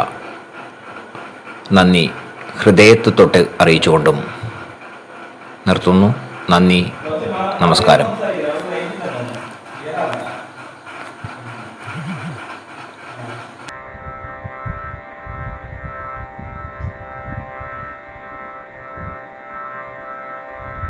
നന്ദി ഹൃദയത്തിൽ തൊട്ട് അറിയിച്ചുകൊണ്ടും നിർത്തുന്നു. നന്ദി, നമസ്കാരം.